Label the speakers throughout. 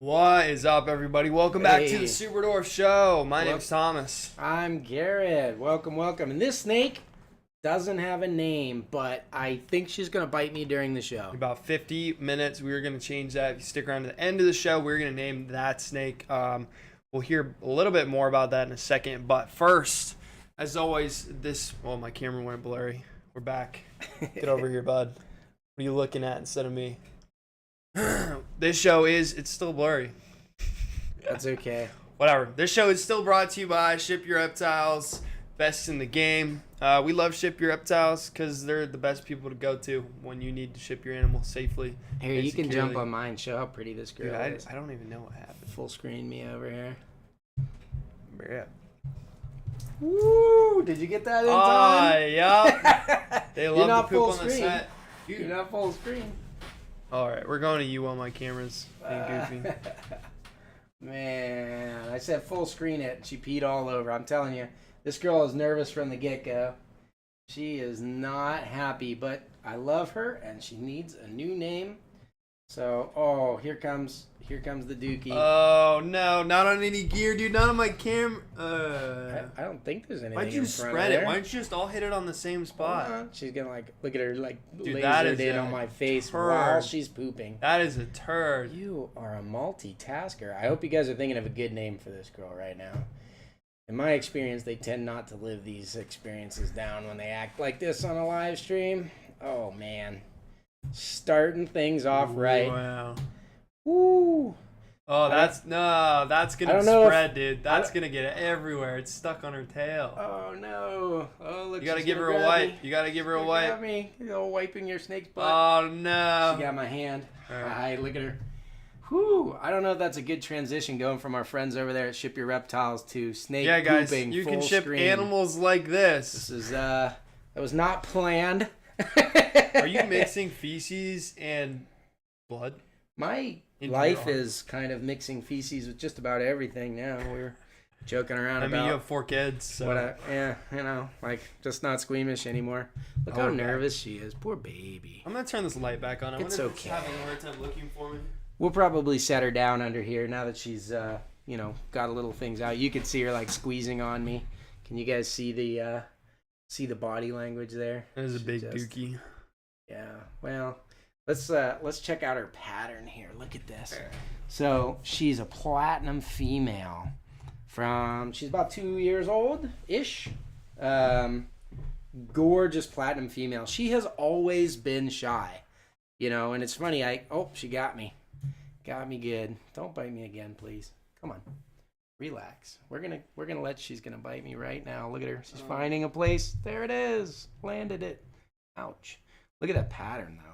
Speaker 1: What is up, everybody? Welcome back to the Superdorf Show. My name's Thomas.
Speaker 2: I'm Garrett. Welcome. And this snake doesn't have a name, but I think she's going to bite me during the show.
Speaker 1: In about 50 minutes, we're going to change that. If you stick around to the end of the show, we're going to name that snake. We'll hear a little bit more about that in a second. But first, as always, my camera went blurry. We're back. Get over here, bud. What are you looking at instead of me? This show it's still blurry.
Speaker 2: That's okay.
Speaker 1: Whatever. This show is still brought to you by Ship Your Reptiles, best in the game. We love Ship Your Reptiles because they're the best people to go to when you need to ship your animal safely.
Speaker 2: Here, you can jump on mine. Show how pretty this girl is.
Speaker 1: I don't even know what happened.
Speaker 2: Full screen me over here.
Speaker 1: Yeah.
Speaker 2: Woo! Did you get that in time?
Speaker 1: Yeah. They love to poop on the set.
Speaker 2: You're not full screen.
Speaker 1: All right, we're going to you on my cameras. Being goofy.
Speaker 2: Man, I said full screen it. She peed all over. I'm telling you, this girl is nervous from the get-go. She is not happy, but I love her, and she needs a new name. So, here comes the dookie.
Speaker 1: Oh, no, not on any gear, dude. Not on my camera.
Speaker 2: I don't think there's anything.
Speaker 1: Why'd you spread it? Why don't you just all hit it on the same spot?
Speaker 2: She's gonna look at her
Speaker 1: dude,
Speaker 2: lasered in on my face
Speaker 1: turd.
Speaker 2: while she's pooping.
Speaker 1: That is a turd.
Speaker 2: You are a multitasker. I hope you guys are thinking of a good name for this girl right now. In my experience, they tend not to live these experiences down when they act like this on a live stream. Oh man, starting things off right.
Speaker 1: Wow.
Speaker 2: Woo.
Speaker 1: Oh, that's gonna spread, dude. That's gonna get everywhere. It's stuck on her tail.
Speaker 2: Oh no! Oh look,
Speaker 1: you gotta give her a wipe. You gotta give her a wipe.
Speaker 2: Got me. You know, wiping your snake's butt.
Speaker 1: Oh no!
Speaker 2: She got my hand.
Speaker 1: Right.
Speaker 2: Hi, look at her. Whew. I don't know if that's a good transition going from our friends over there at Ship Your Reptiles to snake
Speaker 1: guys,
Speaker 2: pooping.
Speaker 1: you
Speaker 2: full
Speaker 1: can ship
Speaker 2: screen.
Speaker 1: animals like this.
Speaker 2: This is that was not planned.
Speaker 1: Are you mixing feces and blood?
Speaker 2: My life is kind of mixing feces with just about everything now. We're joking around about.
Speaker 1: You have 4 kids. So.
Speaker 2: Just not squeamish anymore. Look how nervous she is. Poor baby.
Speaker 1: I'm going to turn this light back on.
Speaker 2: It's okay.
Speaker 1: She's having a hard time looking for me.
Speaker 2: We'll probably set her down under here now that she's, got a little things out. You could see her, squeezing on me. Can you guys see the body language there?
Speaker 1: That is a big dookie.
Speaker 2: Yeah, well... Let's check out her pattern here. Look at this. So she's a platinum female. She's about 2 years old-ish. Gorgeous platinum female. She has always been shy, and it's funny. She got me. Got me good. Don't bite me again, please. Come on. Relax. We're gonna she's gonna bite me right now. Look at her. She's finding a place. There it is. Landed it. Ouch. Look at that pattern though.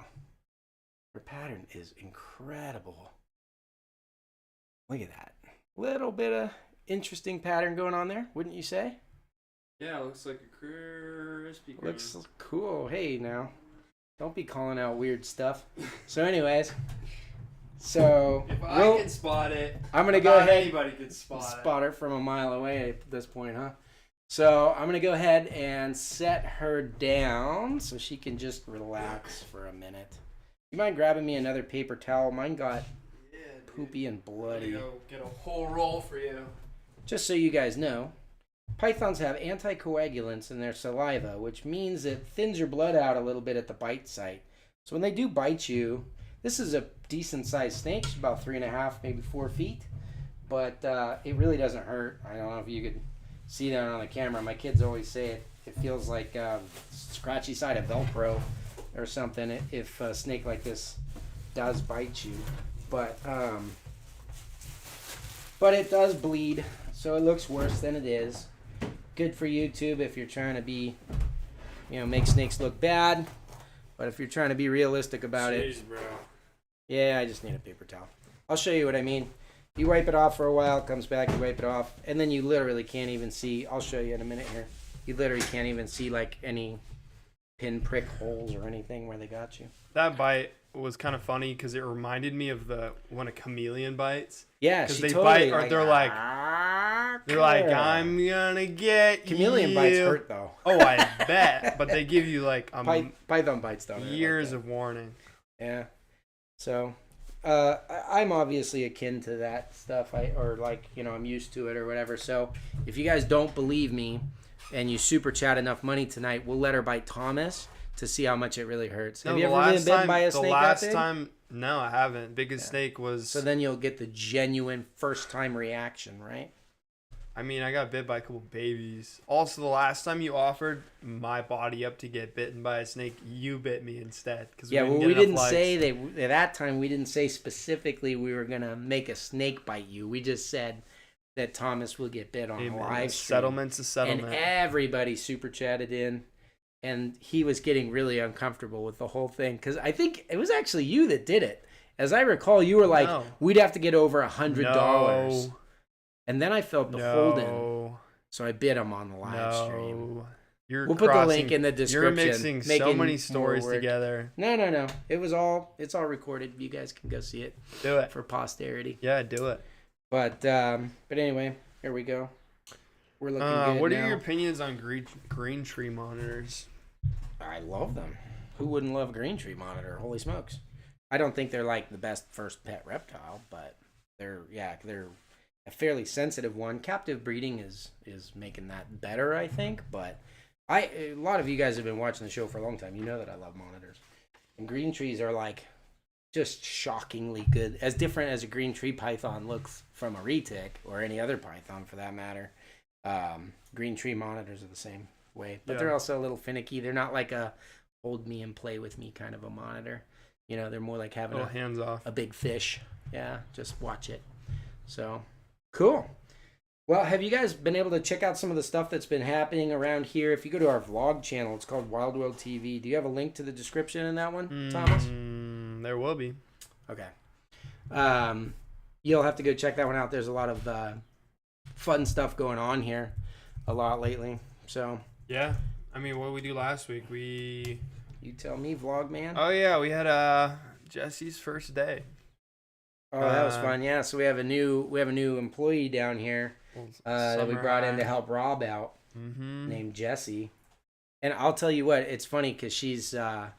Speaker 2: Her pattern is incredible. Look at that. Little bit of interesting pattern going on there, wouldn't you say?
Speaker 1: Yeah, it looks like a crispy cream.
Speaker 2: Looks cool. Hey, now. Don't be calling out weird stuff. So anyways, if
Speaker 1: I can spot it,
Speaker 2: I'm going to go ahead.
Speaker 1: Anybody can spot
Speaker 2: her from a mile away at this point, huh? So I'm going to go ahead and set her down so she can just relax for a minute. You mind grabbing me another paper towel? Mine got poopy and bloody.
Speaker 1: Go get a whole roll for you.
Speaker 2: Just so you guys know, pythons have anticoagulants in their saliva, which means it thins your blood out a little bit at the bite site. So when they do bite you, this is a decent-sized snake. She's about 3.5, maybe 4 feet. But it really doesn't hurt. I don't know if you could see that on the camera. My kids always say it feels like scratchy side of Velcro or something if a snake like this does bite you, but it does bleed, so it looks worse than it is. Good for YouTube if you're trying to make snakes look bad, but if you're trying to be realistic about it,
Speaker 1: bro.
Speaker 2: Yeah, I just need a paper towel. I'll show you what I mean. You wipe it off for a while, it comes back, you wipe it off, and then you literally can't even see. I'll show you in a minute here. You literally can't even see any pinprick holes or anything where they got you.
Speaker 1: That bite was kind of funny because it reminded me of when a chameleon bites.
Speaker 2: Yeah,
Speaker 1: because
Speaker 2: they
Speaker 1: bite, or they're like, I'm gonna get
Speaker 2: chameleon
Speaker 1: you.
Speaker 2: bites hurt though.
Speaker 1: Oh, I bet, but they give you
Speaker 2: python bites though.
Speaker 1: years of warning.
Speaker 2: Yeah, so I'm obviously akin to that stuff. I'm used to it or whatever. So if you guys don't believe me and you super chat enough money tonight, we'll let her bite Thomas to see how much it really hurts.
Speaker 1: No,
Speaker 2: Have you ever been bitten by a snake that big?
Speaker 1: No, I haven't. Biggest snake was...
Speaker 2: So then you'll get the genuine first-time reaction, right?
Speaker 1: I mean, I got bit by a couple babies. Also, the last time you offered my body up to get bitten by a snake, you bit me instead.
Speaker 2: We didn't say at that time. We didn't say specifically we were gonna make a snake bite you. We just said that Thomas will get bit on a live stream.
Speaker 1: Settlement's a settlement.
Speaker 2: And everybody super chatted in, and he was getting really uncomfortable with the whole thing because I think it was actually you that did it. As I recall, you were like,
Speaker 1: No.
Speaker 2: "We'd have to get over $100."
Speaker 1: No.
Speaker 2: And then I felt beholden,
Speaker 1: No.
Speaker 2: so I bit him on the live stream.
Speaker 1: We'll
Speaker 2: put the link in the description.
Speaker 1: You're mixing so many stories together.
Speaker 2: No. It's all recorded. You guys can go see it.
Speaker 1: Do it
Speaker 2: for posterity.
Speaker 1: Yeah, do it.
Speaker 2: But anyway, here we go. We're looking good
Speaker 1: What
Speaker 2: now.
Speaker 1: are your opinions on green tree monitors?
Speaker 2: I love them. Who wouldn't love a green tree monitor? Holy smokes! I don't think they're like the best first pet reptile, but they're a fairly sensitive one. Captive breeding is making that better, I think. But a lot of you guys have been watching the show for a long time. You know that I love monitors. And green trees are like just shockingly good. As different as a green tree python looks from a retic or any other python for that matter. Green tree monitors are the same way. But they're also a little finicky. They're not like a hold me and play with me kind of a monitor. You know, they're more like having
Speaker 1: hands off.
Speaker 2: A big fish. Yeah, just watch it. So... cool. Well, have you guys been able to check out some of the stuff that's been happening around here? If you go to our vlog channel, it's called Wild World TV. Do you have a link to the description in that one, Thomas?
Speaker 1: There will be.
Speaker 2: Okay. You'll have to go check that one out. There's a lot of fun stuff going on here a lot lately. So
Speaker 1: yeah. I mean, what did we do last week?
Speaker 2: You tell me, vlog man.
Speaker 1: Oh, yeah. We had Jesse's first day.
Speaker 2: Oh, that was fun. Yeah, so we have a new employee down here that we brought in to help Rob out, named Jessie. And I'll tell you what, it's funny because she's how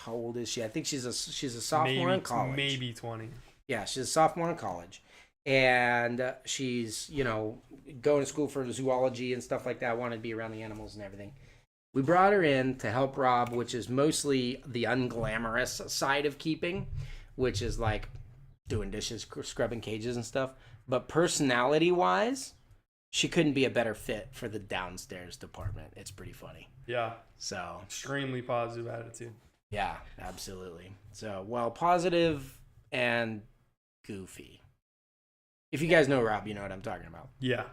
Speaker 2: old is she? I think she's a sophomore in college.
Speaker 1: Maybe 20.
Speaker 2: Yeah, she's a sophomore in college, and she's going to school for zoology and stuff like that. Wanted to be around the animals and everything. We brought her in to help Rob, which is mostly the unglamorous side of keeping, which is like doing dishes, scrubbing cages and stuff. But personality-wise, she couldn't be a better fit for the downstairs department. It's pretty funny.
Speaker 1: Yeah.
Speaker 2: So
Speaker 1: extremely positive attitude.
Speaker 2: Yeah, absolutely. So, well, positive and goofy. If you guys know Rob, you know what I'm talking about.
Speaker 1: Yeah.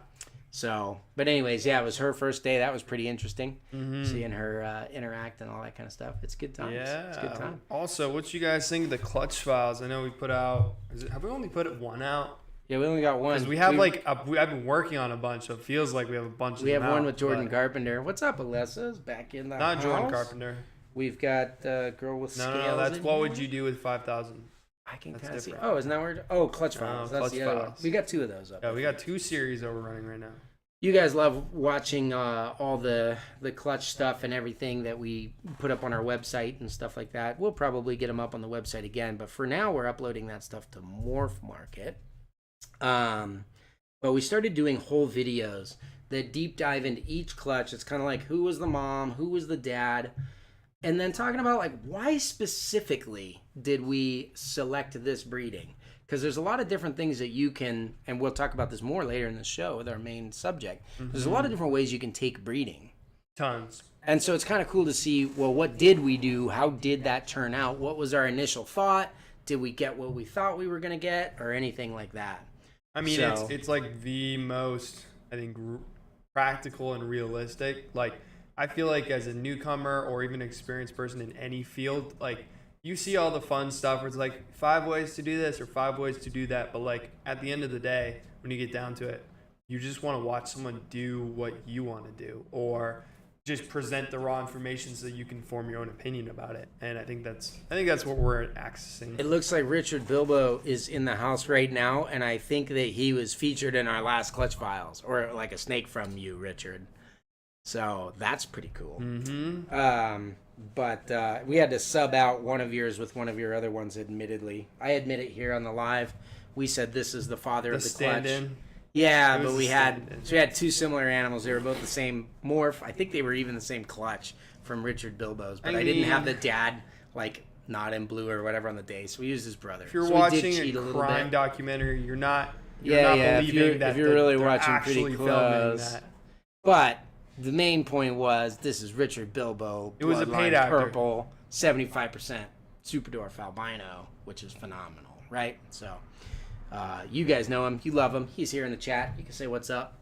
Speaker 2: So, but anyways, yeah, it was her first day. That was pretty interesting. Seeing her interact and all that kind of stuff. It's good times.
Speaker 1: Yeah.
Speaker 2: It's good time.
Speaker 1: Also, what you guys think of the clutch files? I know we put out, have we only put one out?
Speaker 2: Yeah, we only got one.
Speaker 1: Because we have I've been working on a bunch, so it feels like we have a bunch of them.
Speaker 2: We have one
Speaker 1: out,
Speaker 2: with Jordan Carpenter. What's up, Alessa's back in the
Speaker 1: Not
Speaker 2: house.
Speaker 1: Jordan Carpenter.
Speaker 2: We've got Girl with Scales.
Speaker 1: No, that's What Would You Do with 5,000?
Speaker 2: I can kind of see. Oh, isn't that where? Oh, Clutch Files. That's the other one. We got two of those up.
Speaker 1: Yeah, we got 2 series that we're running right now.
Speaker 2: You guys love watching all the clutch stuff and everything that we put up on our website and stuff like that. We'll probably get them up on the website again, but for now we're uploading that stuff to Morph Market. But we started doing whole videos that deep dive into each clutch. It's kind of like who was the mom, who was the dad, and then talking about like why specifically did we select this breeding? Because there's a lot of different things that you can, and we'll talk about this more later in the show with our main subject. There's a lot of different ways you can take breeding.
Speaker 1: Tons.
Speaker 2: And so it's kind of cool to see, well, what did we do? How did that turn out? What was our initial thought? Did we get what we thought we were going to get or anything like that?
Speaker 1: I mean, it's like the most, I think, practical and realistic. Like, I feel like as a newcomer or even experienced person in any field, like, you see all the fun stuff where it's like 5 ways to do this or 5 ways to do that. But like at the end of the day, when you get down to it, you just want to watch someone do what you want to do or just present the raw information so you can form your own opinion about it. And I think that's what we're accessing.
Speaker 2: It looks like Richard Bilbo is in the house right now. And I think that he was featured in our last Clutch Files or like a snake from you, Richard. So that's pretty cool. But we had to sub out one of yours with one of your other ones, admittedly. I admit it here on the live. We said this is the father of the clutch.
Speaker 1: stand-in.
Speaker 2: Yeah,
Speaker 1: It was
Speaker 2: but
Speaker 1: a
Speaker 2: we
Speaker 1: stand-in.
Speaker 2: had two similar animals. They were both the same morph. I think they were even the same clutch from Richard Bilbo's. But I didn't have the dad, like, not in blue or whatever on the day, so we used his brother.
Speaker 1: If you're
Speaker 2: so we did
Speaker 1: watching
Speaker 2: cheat
Speaker 1: a
Speaker 2: little
Speaker 1: crime
Speaker 2: bit.
Speaker 1: documentary, you're not
Speaker 2: Yeah,
Speaker 1: believing that
Speaker 2: if you're really
Speaker 1: they're
Speaker 2: watching
Speaker 1: actually
Speaker 2: pretty
Speaker 1: filming
Speaker 2: close.
Speaker 1: that.
Speaker 2: But the main point was this is Richard Bilbo.
Speaker 1: It was a
Speaker 2: bloodline
Speaker 1: paid actor.
Speaker 2: Purple, 75% super dwarf albino, which is phenomenal, right? So you guys know him, you love him. He's here in the chat. You can say what's up.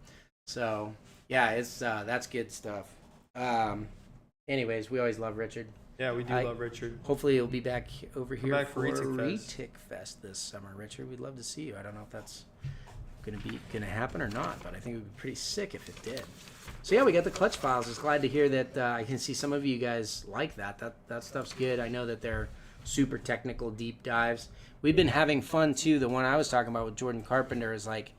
Speaker 2: So yeah, it's that's good stuff. Anyways, we always love Richard.
Speaker 1: Yeah, we do love Richard.
Speaker 2: Hopefully he'll be back over here
Speaker 1: back
Speaker 2: for
Speaker 1: for Retic
Speaker 2: Retic Fest this summer. Richard, we'd love to see you. I don't know if that's gonna happen or not, but I think it would be pretty sick if it did. So yeah, we got the clutch files. Just glad to hear that. I can see some of you guys like that. That stuff's good. I know that they're super technical deep dives. We've been having fun too. The one I was talking about with Jordan Carpenter is like,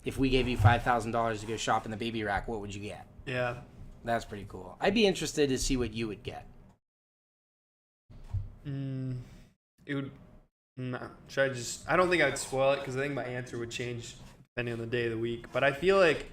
Speaker 2: if we gave you $5,000 to go shop in the baby rack, what would you get?
Speaker 1: Yeah.
Speaker 2: That's pretty cool. I'd be interested to see what you would get.
Speaker 1: It would. No. Should I just? I don't think I'd spoil it because I think my answer would change depending on the day of the week. But I feel like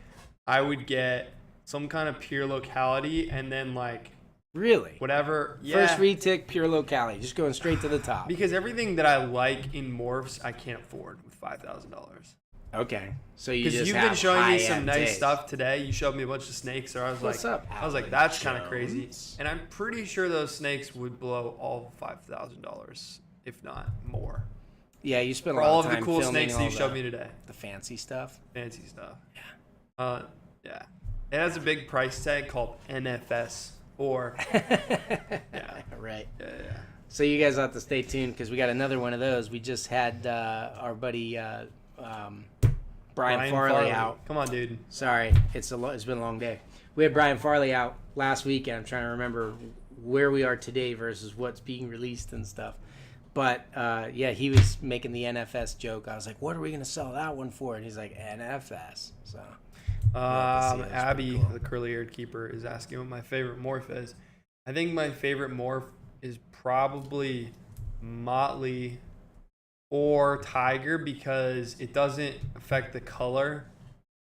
Speaker 1: I would get some kind of pure locality and then like
Speaker 2: Really?
Speaker 1: whatever. Yeah.
Speaker 2: First retic, pure locality. Just going straight to the top.
Speaker 1: Because everything that I like in morphs, I can't afford with $5,000.
Speaker 2: Okay. So you
Speaker 1: Because
Speaker 2: just
Speaker 1: you've
Speaker 2: have
Speaker 1: been showing me some
Speaker 2: high-end
Speaker 1: nice
Speaker 2: taste.
Speaker 1: stuff today. You showed me a bunch of snakes, so I was
Speaker 2: What's
Speaker 1: like,
Speaker 2: up, Alan
Speaker 1: that's kind of crazy.
Speaker 2: Jones?
Speaker 1: And I'm pretty sure those snakes would blow all $5,000, if not more.
Speaker 2: Yeah, you spent a
Speaker 1: For
Speaker 2: lot
Speaker 1: all
Speaker 2: of
Speaker 1: of
Speaker 2: time
Speaker 1: the cool
Speaker 2: filming
Speaker 1: snakes that you
Speaker 2: all
Speaker 1: showed me today.
Speaker 2: the fancy stuff.
Speaker 1: Fancy stuff. Yeah. Yeah. It has a big price tag called NFS or yeah.
Speaker 2: Right.
Speaker 1: Yeah.
Speaker 2: So you guys have to stay tuned because we got another one of those. We just had our buddy Brian Farley out.
Speaker 1: Come on, dude.
Speaker 2: Sorry, it's been a long day. We had Brian Farley out last week, and I'm trying to remember where we are today versus what's being released and stuff. But yeah, he was making the NFS joke. I was like, "What are we gonna sell that one for?" And he's like, "NFS." So
Speaker 1: Abby,
Speaker 2: cool.
Speaker 1: the curly-haired keeper, is asking what my favorite morph is. I think my favorite morph is probably Motley or Tiger because it doesn't affect the color,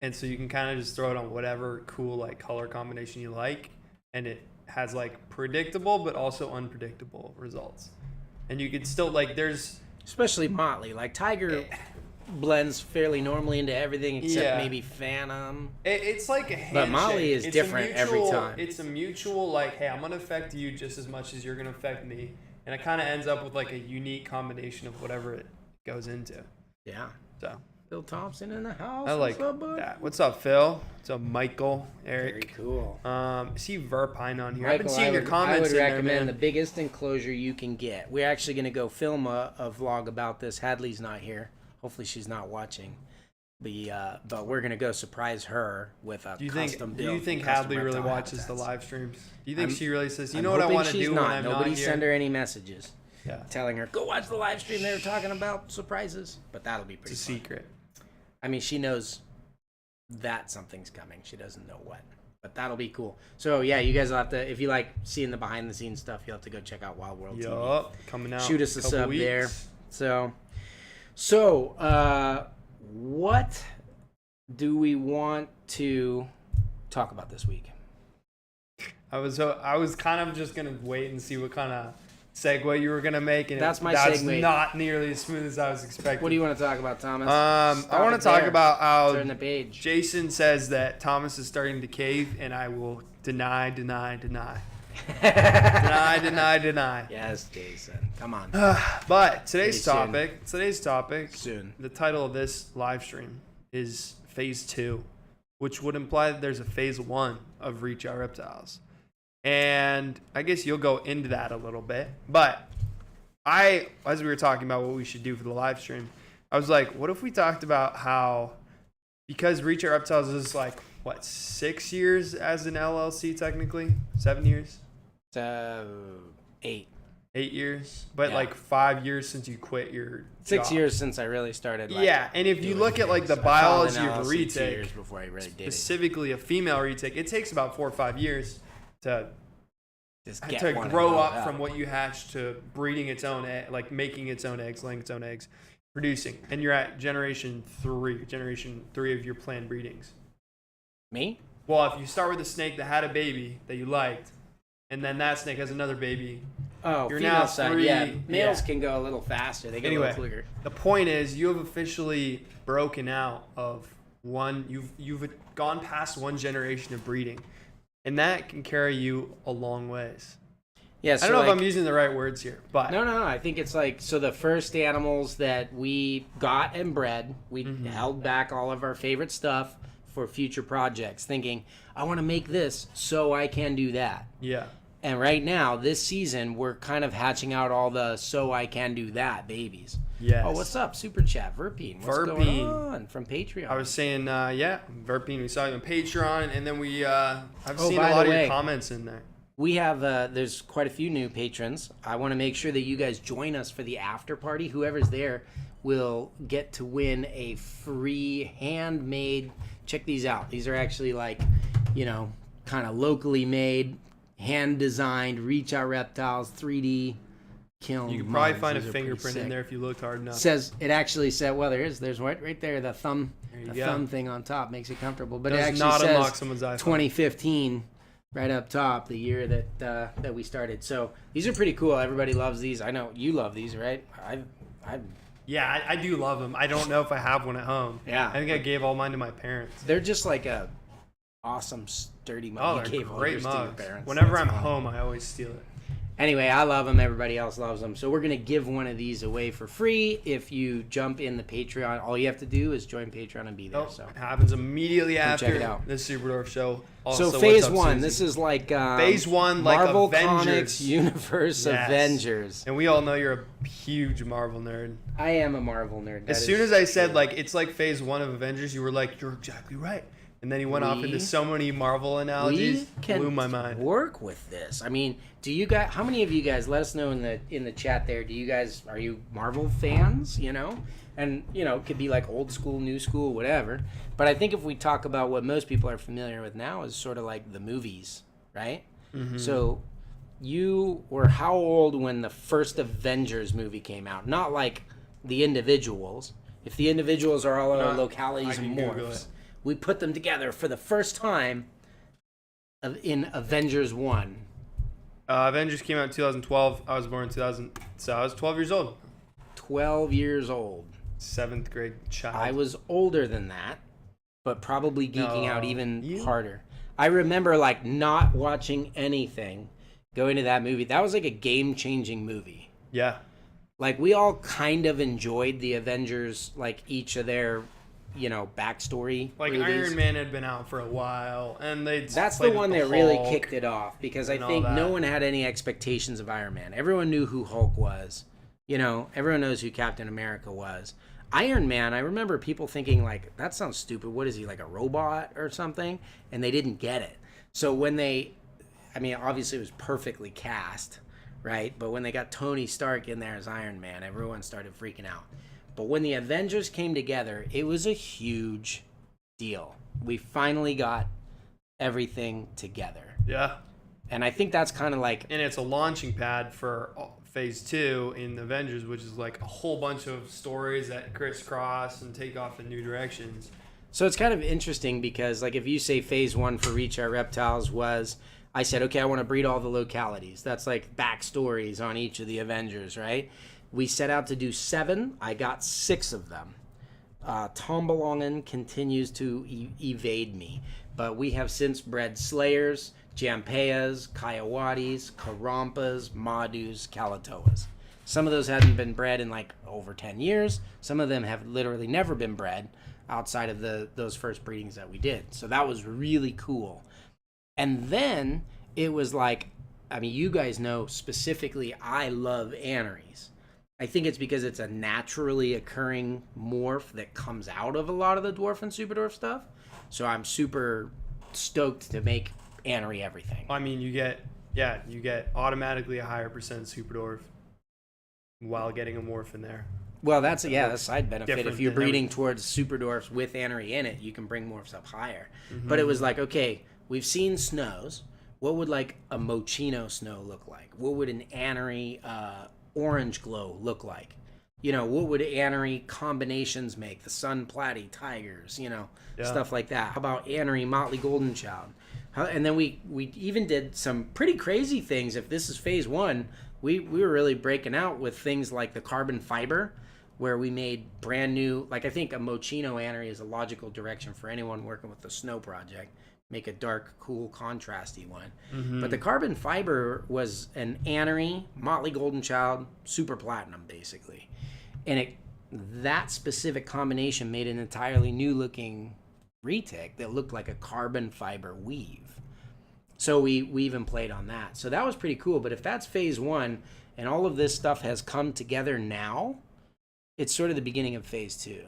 Speaker 1: and so you can kind of just throw it on whatever cool like color combination you like, and it has like predictable but also unpredictable results. And you could still like there's
Speaker 2: especially Motley, like Tiger blends fairly normally into everything except
Speaker 1: Yeah.
Speaker 2: maybe Phantom.
Speaker 1: it's like a handshake.
Speaker 2: But Molly is
Speaker 1: It's a
Speaker 2: different every
Speaker 1: mutual-
Speaker 2: time.
Speaker 1: It's a mutual like, hey, I'm gonna affect you just as much as you're gonna affect me, and it kind of ends up with like a unique combination of whatever it goes into.
Speaker 2: Yeah.
Speaker 1: So
Speaker 2: Bill Thompson in the house.
Speaker 1: I like
Speaker 2: What's up, bud?
Speaker 1: that. What's up, Phil? What's up, Michael?
Speaker 2: Very
Speaker 1: Eric?
Speaker 2: cool.
Speaker 1: See Verpine on here. I've been
Speaker 2: Michael,
Speaker 1: seeing your comments
Speaker 2: I would
Speaker 1: in
Speaker 2: recommend
Speaker 1: there,
Speaker 2: the
Speaker 1: man.
Speaker 2: biggest enclosure you can get. We're actually going to go film a vlog about this. Hadley's not here. Hopefully she's not watching. But we're going to go surprise her with a
Speaker 1: Do you
Speaker 2: custom build.
Speaker 1: think
Speaker 2: from Custom
Speaker 1: Hadley really
Speaker 2: Reptile
Speaker 1: watches the
Speaker 2: Habitats.
Speaker 1: live streams? Do you think
Speaker 2: I'm-
Speaker 1: she really says, you
Speaker 2: I'm
Speaker 1: know what I
Speaker 2: hoping
Speaker 1: want to
Speaker 2: she's
Speaker 1: do when I'm
Speaker 2: Nobody
Speaker 1: not here?
Speaker 2: send her any messages
Speaker 1: Yeah,
Speaker 2: telling her, go watch the live stream. They were talking about surprises. But that'll be pretty
Speaker 1: it's a
Speaker 2: fun.
Speaker 1: secret.
Speaker 2: I mean, she knows that something's coming. She doesn't know what. But that'll be cool. So, yeah, you guys will have to, if you like seeing the behind-the-scenes stuff, you'll have to go check out Wild World TV.
Speaker 1: Yup, coming out.
Speaker 2: Shoot us a
Speaker 1: couple
Speaker 2: sub
Speaker 1: weeks.
Speaker 2: there. What do we want to talk about this week?
Speaker 1: I was kind of just gonna wait and see what kind of segue you were gonna make, and
Speaker 2: That's my
Speaker 1: that's
Speaker 2: segue.
Speaker 1: not nearly as smooth as I was expecting.
Speaker 2: What do you want to talk about, Thomas?
Speaker 1: I
Speaker 2: Stop
Speaker 1: want
Speaker 2: it
Speaker 1: to talk
Speaker 2: there.
Speaker 1: about how
Speaker 2: Turn the page.
Speaker 1: Jason says that Thomas is starting to cave, and I will deny.
Speaker 2: Yes, Jason. Come on.
Speaker 1: But today's
Speaker 2: Pretty soon.
Speaker 1: topic,
Speaker 2: Soon.
Speaker 1: the title of this live stream is Phase 2, which would imply that there's a Phase 1 of Reach Out Reptiles. And I guess you'll go into that a little bit. But as we were talking about what we should do for the live stream, I was like, what if we talked about how, because Reach Out Reptiles is like, 6 years as an LLC technically? 7 years?
Speaker 2: 8.
Speaker 1: 8 years? But
Speaker 2: Yeah.
Speaker 1: like 5 years since you quit your
Speaker 2: 6
Speaker 1: job.
Speaker 2: years since I really started. Like,
Speaker 1: Yeah, and if you
Speaker 2: doing
Speaker 1: look at like the
Speaker 2: things. I filed an
Speaker 1: biology of a
Speaker 2: LLC 2
Speaker 1: retake,
Speaker 2: years before I really did it.
Speaker 1: specifically a female retake, it takes about 4 or 5 years to
Speaker 2: just
Speaker 1: to
Speaker 2: get one
Speaker 1: grow
Speaker 2: and
Speaker 1: up
Speaker 2: out.
Speaker 1: from what you hatch to breeding its own egg, like making its own eggs, laying its own eggs, producing. And you're at generation three of your planned breedings.
Speaker 2: Me?
Speaker 1: Well, if you start with a snake that had a baby that you liked, and then that snake has another baby.
Speaker 2: Oh,
Speaker 1: You're
Speaker 2: female
Speaker 1: now
Speaker 2: side.
Speaker 1: three-
Speaker 2: Yeah, males
Speaker 1: yeah.
Speaker 2: can go a little faster. They get a
Speaker 1: Anyway,
Speaker 2: little quicker.
Speaker 1: the point is you have officially broken out of one. You've gone past one generation of breeding, and that can carry you a long ways.
Speaker 2: Yeah,
Speaker 1: I
Speaker 2: so
Speaker 1: don't know
Speaker 2: like,
Speaker 1: if I'm using the right words here, but
Speaker 2: No. I think it's like, so the first animals that we got and bred, we held back all of our favorite stuff for future projects, thinking, I want to make this so I can do that.
Speaker 1: yeah.
Speaker 2: And right now, this season, we're kind of hatching out all the so I can do that babies.
Speaker 1: Yes.
Speaker 2: Oh, what's up? Super chat. Verpine. What's going
Speaker 1: Verpine.
Speaker 2: on? From Patreon.
Speaker 1: I was saying, Verpine, we saw you on Patreon, and then I've seen a
Speaker 2: by
Speaker 1: lot
Speaker 2: the
Speaker 1: of your
Speaker 2: way,
Speaker 1: comments in there.
Speaker 2: We have, there's quite a few new patrons. I want to make sure that you guys join us for the after party. Whoever's there will get to win a free handmade. Check these out. These are actually like, kind of locally made, hand designed Reach Out Reptiles 3D kiln.
Speaker 1: You could probably
Speaker 2: mugs.
Speaker 1: find a
Speaker 2: These are pretty
Speaker 1: fingerprint in
Speaker 2: sick.
Speaker 1: there if you looked hard enough.
Speaker 2: It actually said, well, there's right there, the thumb,
Speaker 1: you
Speaker 2: the
Speaker 1: go.
Speaker 2: thumb thing on top makes it comfortable. But
Speaker 1: Does
Speaker 2: it actually
Speaker 1: not
Speaker 2: says
Speaker 1: unlock someone's iPhone.
Speaker 2: 2015 right up top, the year that we started. So these are pretty cool. Everybody loves these. I know you love these, right?
Speaker 1: Yeah, I do love them. I don't know if I have one at home.
Speaker 2: Yeah.
Speaker 1: I think I gave all mine to my parents.
Speaker 2: They're just like a awesome sturdy mug.
Speaker 1: Oh,
Speaker 2: You
Speaker 1: they're
Speaker 2: gave all
Speaker 1: great
Speaker 2: yours to your
Speaker 1: mugs.
Speaker 2: parents.
Speaker 1: Whenever
Speaker 2: That's
Speaker 1: I'm
Speaker 2: fun.
Speaker 1: home, I always steal it.
Speaker 2: Anyway, I love them. Everybody else loves them. So we're going to give one of these away for free if you jump in the Patreon. All you have to do is join Patreon and be there.
Speaker 1: Oh,
Speaker 2: So
Speaker 1: it happens immediately
Speaker 2: check it
Speaker 1: after
Speaker 2: out.
Speaker 1: the Superdorf show. Also,
Speaker 2: So phase
Speaker 1: what's up,
Speaker 2: one,
Speaker 1: Susie?
Speaker 2: this is like
Speaker 1: Phase one, like
Speaker 2: Marvel
Speaker 1: Avengers.
Speaker 2: Comics Universe
Speaker 1: Yes.
Speaker 2: Avengers.
Speaker 1: And we all know you're a huge Marvel nerd.
Speaker 2: I am a Marvel nerd.
Speaker 1: As soon as I said, like, it's like phase one of Avengers, you were like, you're exactly right. And then he went off into so many Marvel analogies.
Speaker 2: we can
Speaker 1: Blew my mind.
Speaker 2: work with this. I mean, do you guys? How many of you guys? Let us know in the chat there. Do you guys? Are you Marvel fans? And it could be like old school, new school, whatever. But I think if we talk about what most people are familiar with now is sort of like the movies, right?
Speaker 1: Mm-hmm.
Speaker 2: So you were how old when the first Avengers movie came out? Not like the individuals. If the individuals are all our localities
Speaker 1: I
Speaker 2: and
Speaker 1: can Google
Speaker 2: morphs,
Speaker 1: it.
Speaker 2: we put them together for the first time in Avengers 1.
Speaker 1: Avengers came out in 2012. I was born in 2000, so I was 12 years old.
Speaker 2: 12 years old.
Speaker 1: 7th grade child.
Speaker 2: I was older than that, but probably geeking
Speaker 1: No,
Speaker 2: out even
Speaker 1: you-
Speaker 2: harder. I remember like not watching anything going to that movie. That was like a game-changing movie.
Speaker 1: Yeah.
Speaker 2: Like we all kind of enjoyed the Avengers, like each of their, backstory.
Speaker 1: Like
Speaker 2: movies.
Speaker 1: Iron Man had been out for a while, and
Speaker 2: That's the one that really
Speaker 1: Hulk.
Speaker 2: kicked it off because I
Speaker 1: and all
Speaker 2: think no
Speaker 1: that.
Speaker 2: one had any expectations of Iron Man. Everyone knew who Hulk was. Everyone knows who Captain America was. Iron Man, I remember people thinking like, that sounds stupid. What is he, like a robot or something? And they didn't get it. So when obviously it was perfectly cast, right? But when they got Tony Stark in there as Iron Man, everyone started freaking out. But when the Avengers came together, it was a huge deal. We finally got everything together.
Speaker 1: Yeah.
Speaker 2: And I think that's kind of like...
Speaker 1: And it's a launching pad for phase 2 in Avengers, which is like a whole bunch of stories that crisscross and take off in new directions.
Speaker 2: So it's kind of interesting because, like, if you say phase 1 for Reach Out Reptiles was... I said, okay, I want to breed all the localities. That's like backstories on each of the Avengers, right? We set out to do 7. I got 6 of them. Tombalongan continues to evade me. But we have since bred Slayers, Jampayas, Kiowatis, Karampas, Madus, Kalatoas. Some of those hadn't been bred in like over 10 years. Some of them have literally never been bred outside of those first breedings that we did. So that was really cool. And then it was like, you guys know specifically I love aneries. I think it's because it's a naturally occurring morph that comes out of a lot of the dwarf and superdwarf stuff. So I'm super stoked to make anery everything.
Speaker 1: You get automatically a higher percent superdwarf while getting a morph in there.
Speaker 2: Well, that's a side benefit.
Speaker 1: Different
Speaker 2: If you're
Speaker 1: than
Speaker 2: breeding towards superdwarfs with anery in it, you can bring morphs up higher.
Speaker 1: Mm-hmm.
Speaker 2: But it was like, okay, we've seen snows. what would like a Moschino snow look like? What would an Anery orange glow look like? You know, what would Anery combinations make? The Sun Platy Tigers, you know, stuff like that. How about Anery Motley Golden Child? And then we even did some pretty crazy things. If this is phase one, we were really breaking out with things like the carbon fiber, where we made brand new, like I think a Moschino Anery is a logical direction for anyone working with the snow project. Make a dark, cool, contrasty one. Mm-hmm. But the carbon fiber was an Anery, Motley Golden Child, Super Platinum, basically. And that specific combination made an entirely new looking retic that looked like a carbon fiber weave. So we even played on that. So that was pretty cool. But if that's phase one and all of this stuff has come together now, it's sort of the beginning of phase two.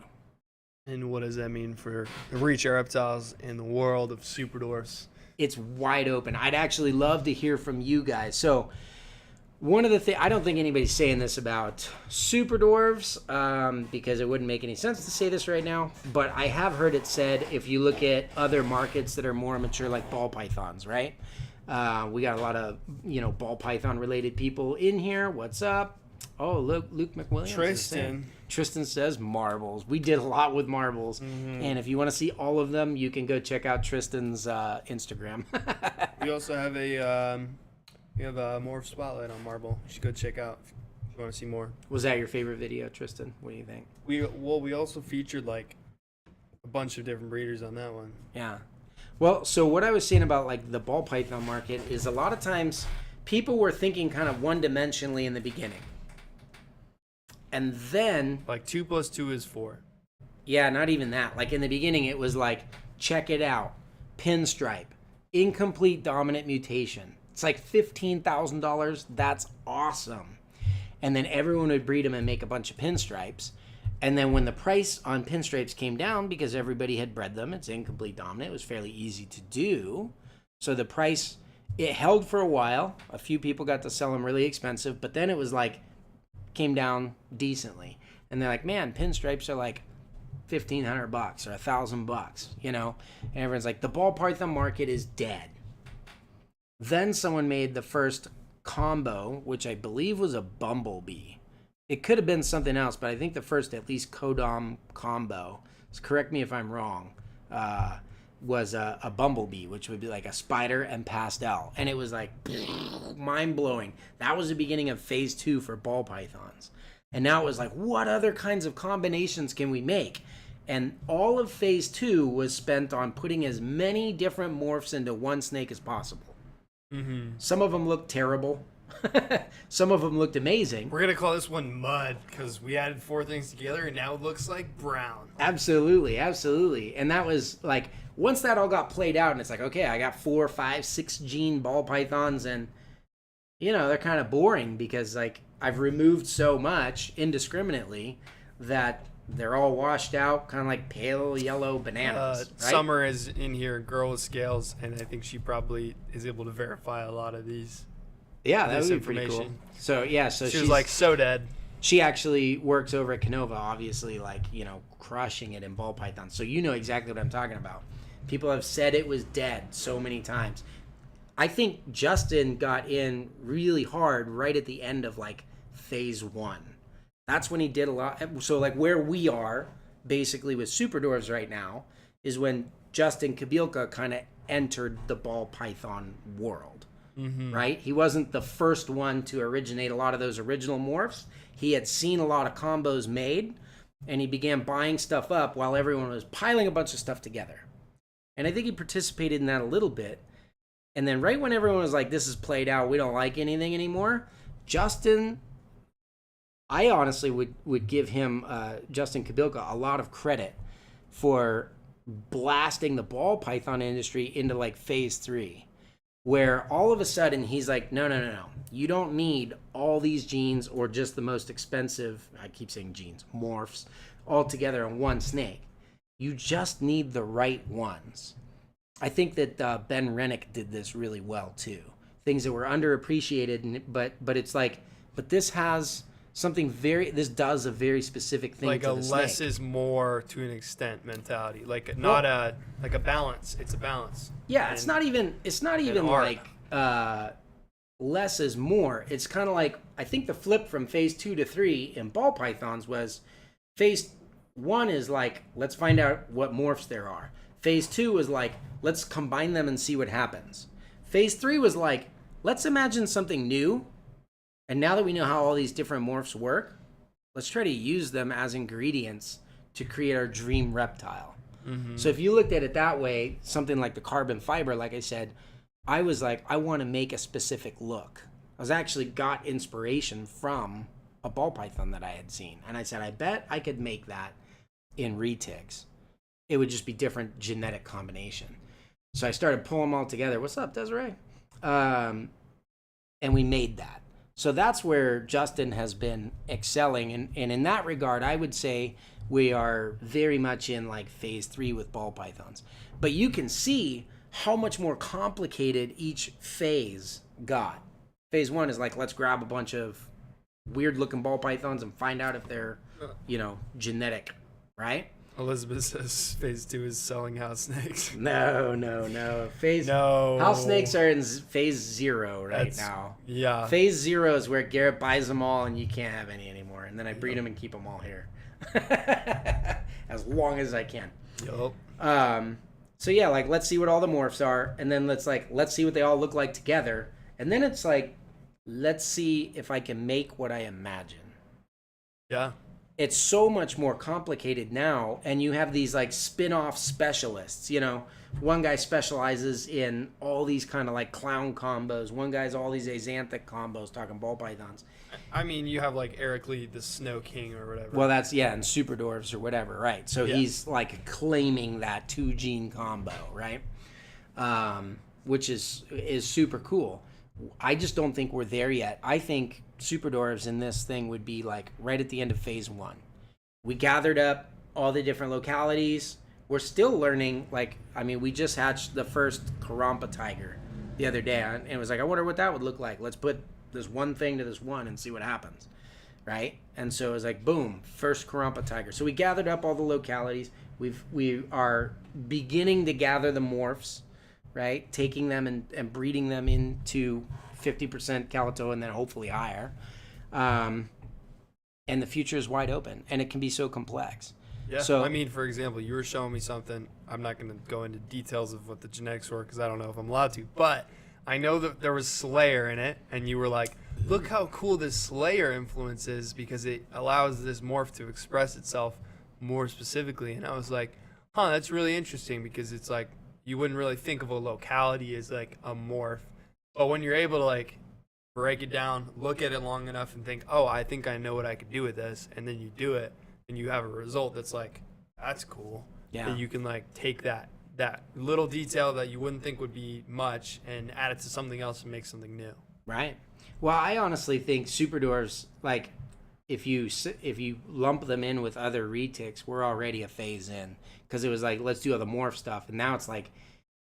Speaker 1: And what does that mean for the Reach Out Reptiles in the world of super dwarfs?
Speaker 2: It's wide open. I'd actually love to hear from you guys. So one of the things, I don't think anybody's saying this about super dwarves because it wouldn't make any sense to say this right now. But I have heard it said if you look at other markets that are more mature, like ball pythons, right? We got a lot of, ball python related people in here. What's up? Oh, look, Luke McWilliams. Tristan says marbles. We did a lot with marbles. Mm-hmm. And if you want to see all of them, you can go check out Tristan's Instagram.
Speaker 1: We also have a morph spotlight on marble. You should go check out if you want to see more.
Speaker 2: Was that your favorite video, Tristan? What do you think?
Speaker 1: We also featured like a bunch of different breeders on that one.
Speaker 2: Yeah. Well, so what I was saying about like the ball python market is a lot of times people were thinking kind of one-dimensionally in the beginning. And then...
Speaker 1: Like 2 + 2 is 4.
Speaker 2: Yeah, not even that. Like in the beginning, it was like, check it out. Pinstripe. Incomplete dominant mutation. It's like $15,000. That's awesome. And then everyone would breed them and make a bunch of pinstripes. And then when the price on pinstripes came down, because everybody had bred them, it's incomplete dominant. It was fairly easy to do. So the price, it held for a while. A few people got to sell them really expensive. But then it was like... came down decently, and they're like, man, pinstripes are like $1,500 or $1,000, and everyone's like, the ball python market is dead. Then someone made the first combo, which I believe was a bumblebee. It could have been something else, but I think the first at least codom combo, so correct me if I'm wrong, was a bumblebee, which would be like a spider and pastel. And it was like mind-blowing. That was the beginning of phase 2 for ball pythons. And now it was like, what other kinds of combinations can we make? And all of phase 2 was spent on putting as many different morphs into one snake as possible. Mm-hmm. Some of them looked terrible. Some of them looked amazing.
Speaker 1: We're going to call this one mud because we added 4 things together and now it looks like brown.
Speaker 2: Absolutely, absolutely. And that was like, once that all got played out and it's like, okay, I got 4, 5, 6 gene ball pythons and, they're kind of boring because like I've removed so much indiscriminately that they're all washed out, kind of like pale yellow bananas. Right?
Speaker 1: Summer is in here, girl with scales, and I think she probably is able to verify a lot of these.
Speaker 2: Yeah, that would be pretty cool. So yeah, so
Speaker 1: she's like so dead.
Speaker 2: She actually works over at Canova, obviously, like, crushing it in ball pythons. So you know exactly what I'm talking about. People have said it was dead so many times. I think Justin got in really hard right at the end of like phase 1. That's when he did a lot. So like where we are basically with super dwarves right now is when Justin Kabilka kind of entered the ball python world. Mm-hmm. Right? He wasn't the first one to originate a lot of those original morphs. He had seen a lot of combos made, and he began buying stuff up while everyone was piling a bunch of stuff together. And I think he participated in that a little bit. And then right when everyone was like, this is played out, we don't like anything anymore, Justin, I honestly would give him, Justin Kabilka, a lot of credit for blasting the ball python industry into like phase 3. Where all of a sudden he's like, no. You don't need all these genes or just the most expensive, I keep saying genes, morphs, all together in one snake. You just need the right ones. I think that Ben Rennick did this really well too. Things that were underappreciated, but it's like, but this has something this does a very specific thing
Speaker 1: like
Speaker 2: to
Speaker 1: a
Speaker 2: the
Speaker 1: less
Speaker 2: snake.
Speaker 1: Is more to an extent mentality, like not a balance. It's a balance.
Speaker 2: Yeah, it's not even like less is more. It's kind of like, I think the flip from phase 2 to 3 in ball pythons was phase 1 is like, let's find out what morphs there are. Phase 2 was like, let's combine them and see what happens. Phase 3 was like, let's imagine something new. And now that we know how all these different morphs work, let's try to use them as ingredients to create our dream reptile. Mm-hmm. So if you looked at it that way, something like the carbon fiber, like I said, I was like, I want to make a specific look. I was actually got inspiration from a ball python that I had seen. And I said, I bet I could make that in retics. It would just be different genetic combination. So I started pulling them all together. What's up, Desiree? And we made that. So that's where Justin has been excelling. And in that regard, I would say we are very much in like phase 3 with ball pythons. But you can see how much more complicated each phase got. Phase 1 is like, let's grab a bunch of weird looking ball pythons and find out if they're, genetic, right?
Speaker 1: Elizabeth says phase 2 is selling house snakes.
Speaker 2: No. House snakes are in phase 0 now.
Speaker 1: Yeah.
Speaker 2: Phase 0 is where Garrett buys them all and you can't have any anymore. And then I breed them and keep them all here. As long as I can.
Speaker 1: Yup.
Speaker 2: So yeah, like, let's see what all the morphs are, and then let's see what they all look like together, and then it's like, let's see if I can make what I imagine.
Speaker 1: Yeah.
Speaker 2: It's so much more complicated now, and you have these like spin-off specialists. One guy specializes in all these kind of like clown combos. One guy's all these axanthic combos, talking ball pythons.
Speaker 1: I mean, you have like Eric Lee, the Snow King or whatever.
Speaker 2: Well, that's, and super dwarves or whatever, right? So he's like claiming that 2-gene combo, right? Which is super cool. I just don't think we're there yet. I think super dwarves in this thing would be like right at the end of phase 1. We gathered up all the different localities. We're still learning. We just hatched the first Karrampa tiger the other day, and it was like, I wonder what that would look like. Let's put this one thing to this one and see what happens, right? And so it was like, boom, first Karrampa tiger. So we gathered up all the localities. We are beginning to gather the morphs, right? Taking them and breeding them into 50% Calato and then hopefully higher. And the future is wide open, and it can be so complex.
Speaker 1: Yeah.
Speaker 2: So,
Speaker 1: I mean, for example, you were showing me something. I'm not going to go into details of what the genetics were because I don't know if I'm allowed to, but I know that there was Slayer in it, and you were like, look how cool this Slayer influence is because it allows this morph to express itself more specifically. And I was like, that's really interesting because it's like you wouldn't really think of a locality as like a morph. But when you're able to like break it down, look at it long enough and think, I think I know what I could do with this, and then you do it, and you have a result that's like, that's cool.
Speaker 2: Yeah.
Speaker 1: That you can like take that little detail that you wouldn't think would be much and add it to something else and make something new.
Speaker 2: Right. Well, I honestly think super dwarves, like, if you lump them in with other retics, we're already a phase in, because it was like, let's do all the morph stuff, and now it's like,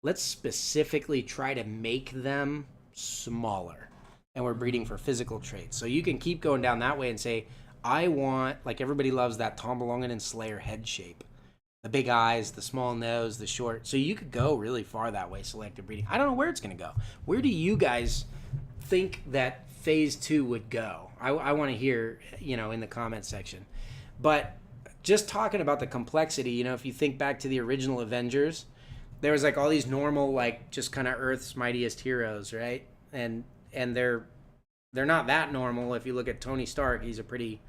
Speaker 2: let's specifically try to make them smaller, and we're breeding for physical traits. So you can keep going down that way and say, I want, like, everybody loves that Tombolongan and Slayer head shape. The big eyes, the small nose, the short. So you could go really far that way, selective breeding. I don't know where it's going to go. Where do you guys think that phase 2 would go? I want to hear, in the comment section. But just talking about the complexity, if you think back to the original Avengers, there was like all these normal, like, just kind of Earth's mightiest heroes, right? And they're not that normal. If you look at Tony Stark, he's a pretty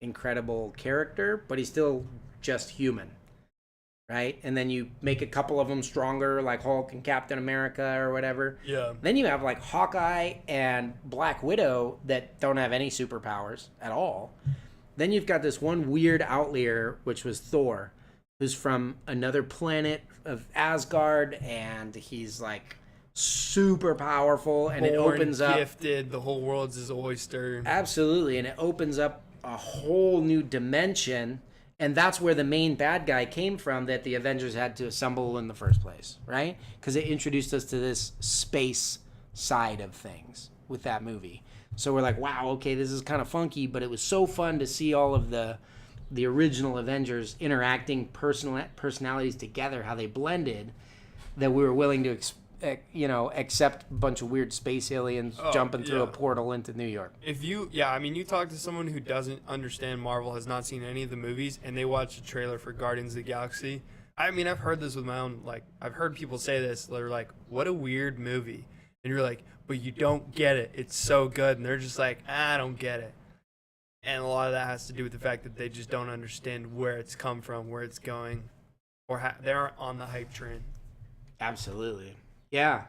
Speaker 2: incredible character, but he's still just human, right? And then you make a couple of them stronger, like Hulk and Captain America or whatever.
Speaker 1: Yeah.
Speaker 2: Then you have like Hawkeye and Black Widow that don't have any superpowers at all. Then you've got this one weird outlier, which was Thor, who's from another planet of Asgard, and he's like super powerful, and it opens up,
Speaker 1: gifted, the whole world's his oyster.
Speaker 2: Absolutely, and it opens up a whole new dimension, and that's where the main bad guy came from that the Avengers had to assemble in the first place, right? Because it introduced us to this space side of things with that movie. So we're like, wow, okay, this is kind of funky, but it was so fun to see all of the original Avengers interacting personalities together, how they blended, that we were willing to accept a bunch of weird space aliens jumping through a portal into New York.
Speaker 1: You talk to someone who doesn't understand Marvel, has not seen any of the movies, and they watch the trailer for Guardians of the Galaxy. I mean, I've heard this with my own, I've heard people say this. They're like, what a weird movie. And you're like, but you don't get it. It's so good. And they're just like, I don't get it. And a lot of that has to do with the fact that they just don't understand where it's come from, where it's going, or they aren't on the hype train.
Speaker 2: Absolutely. Yeah.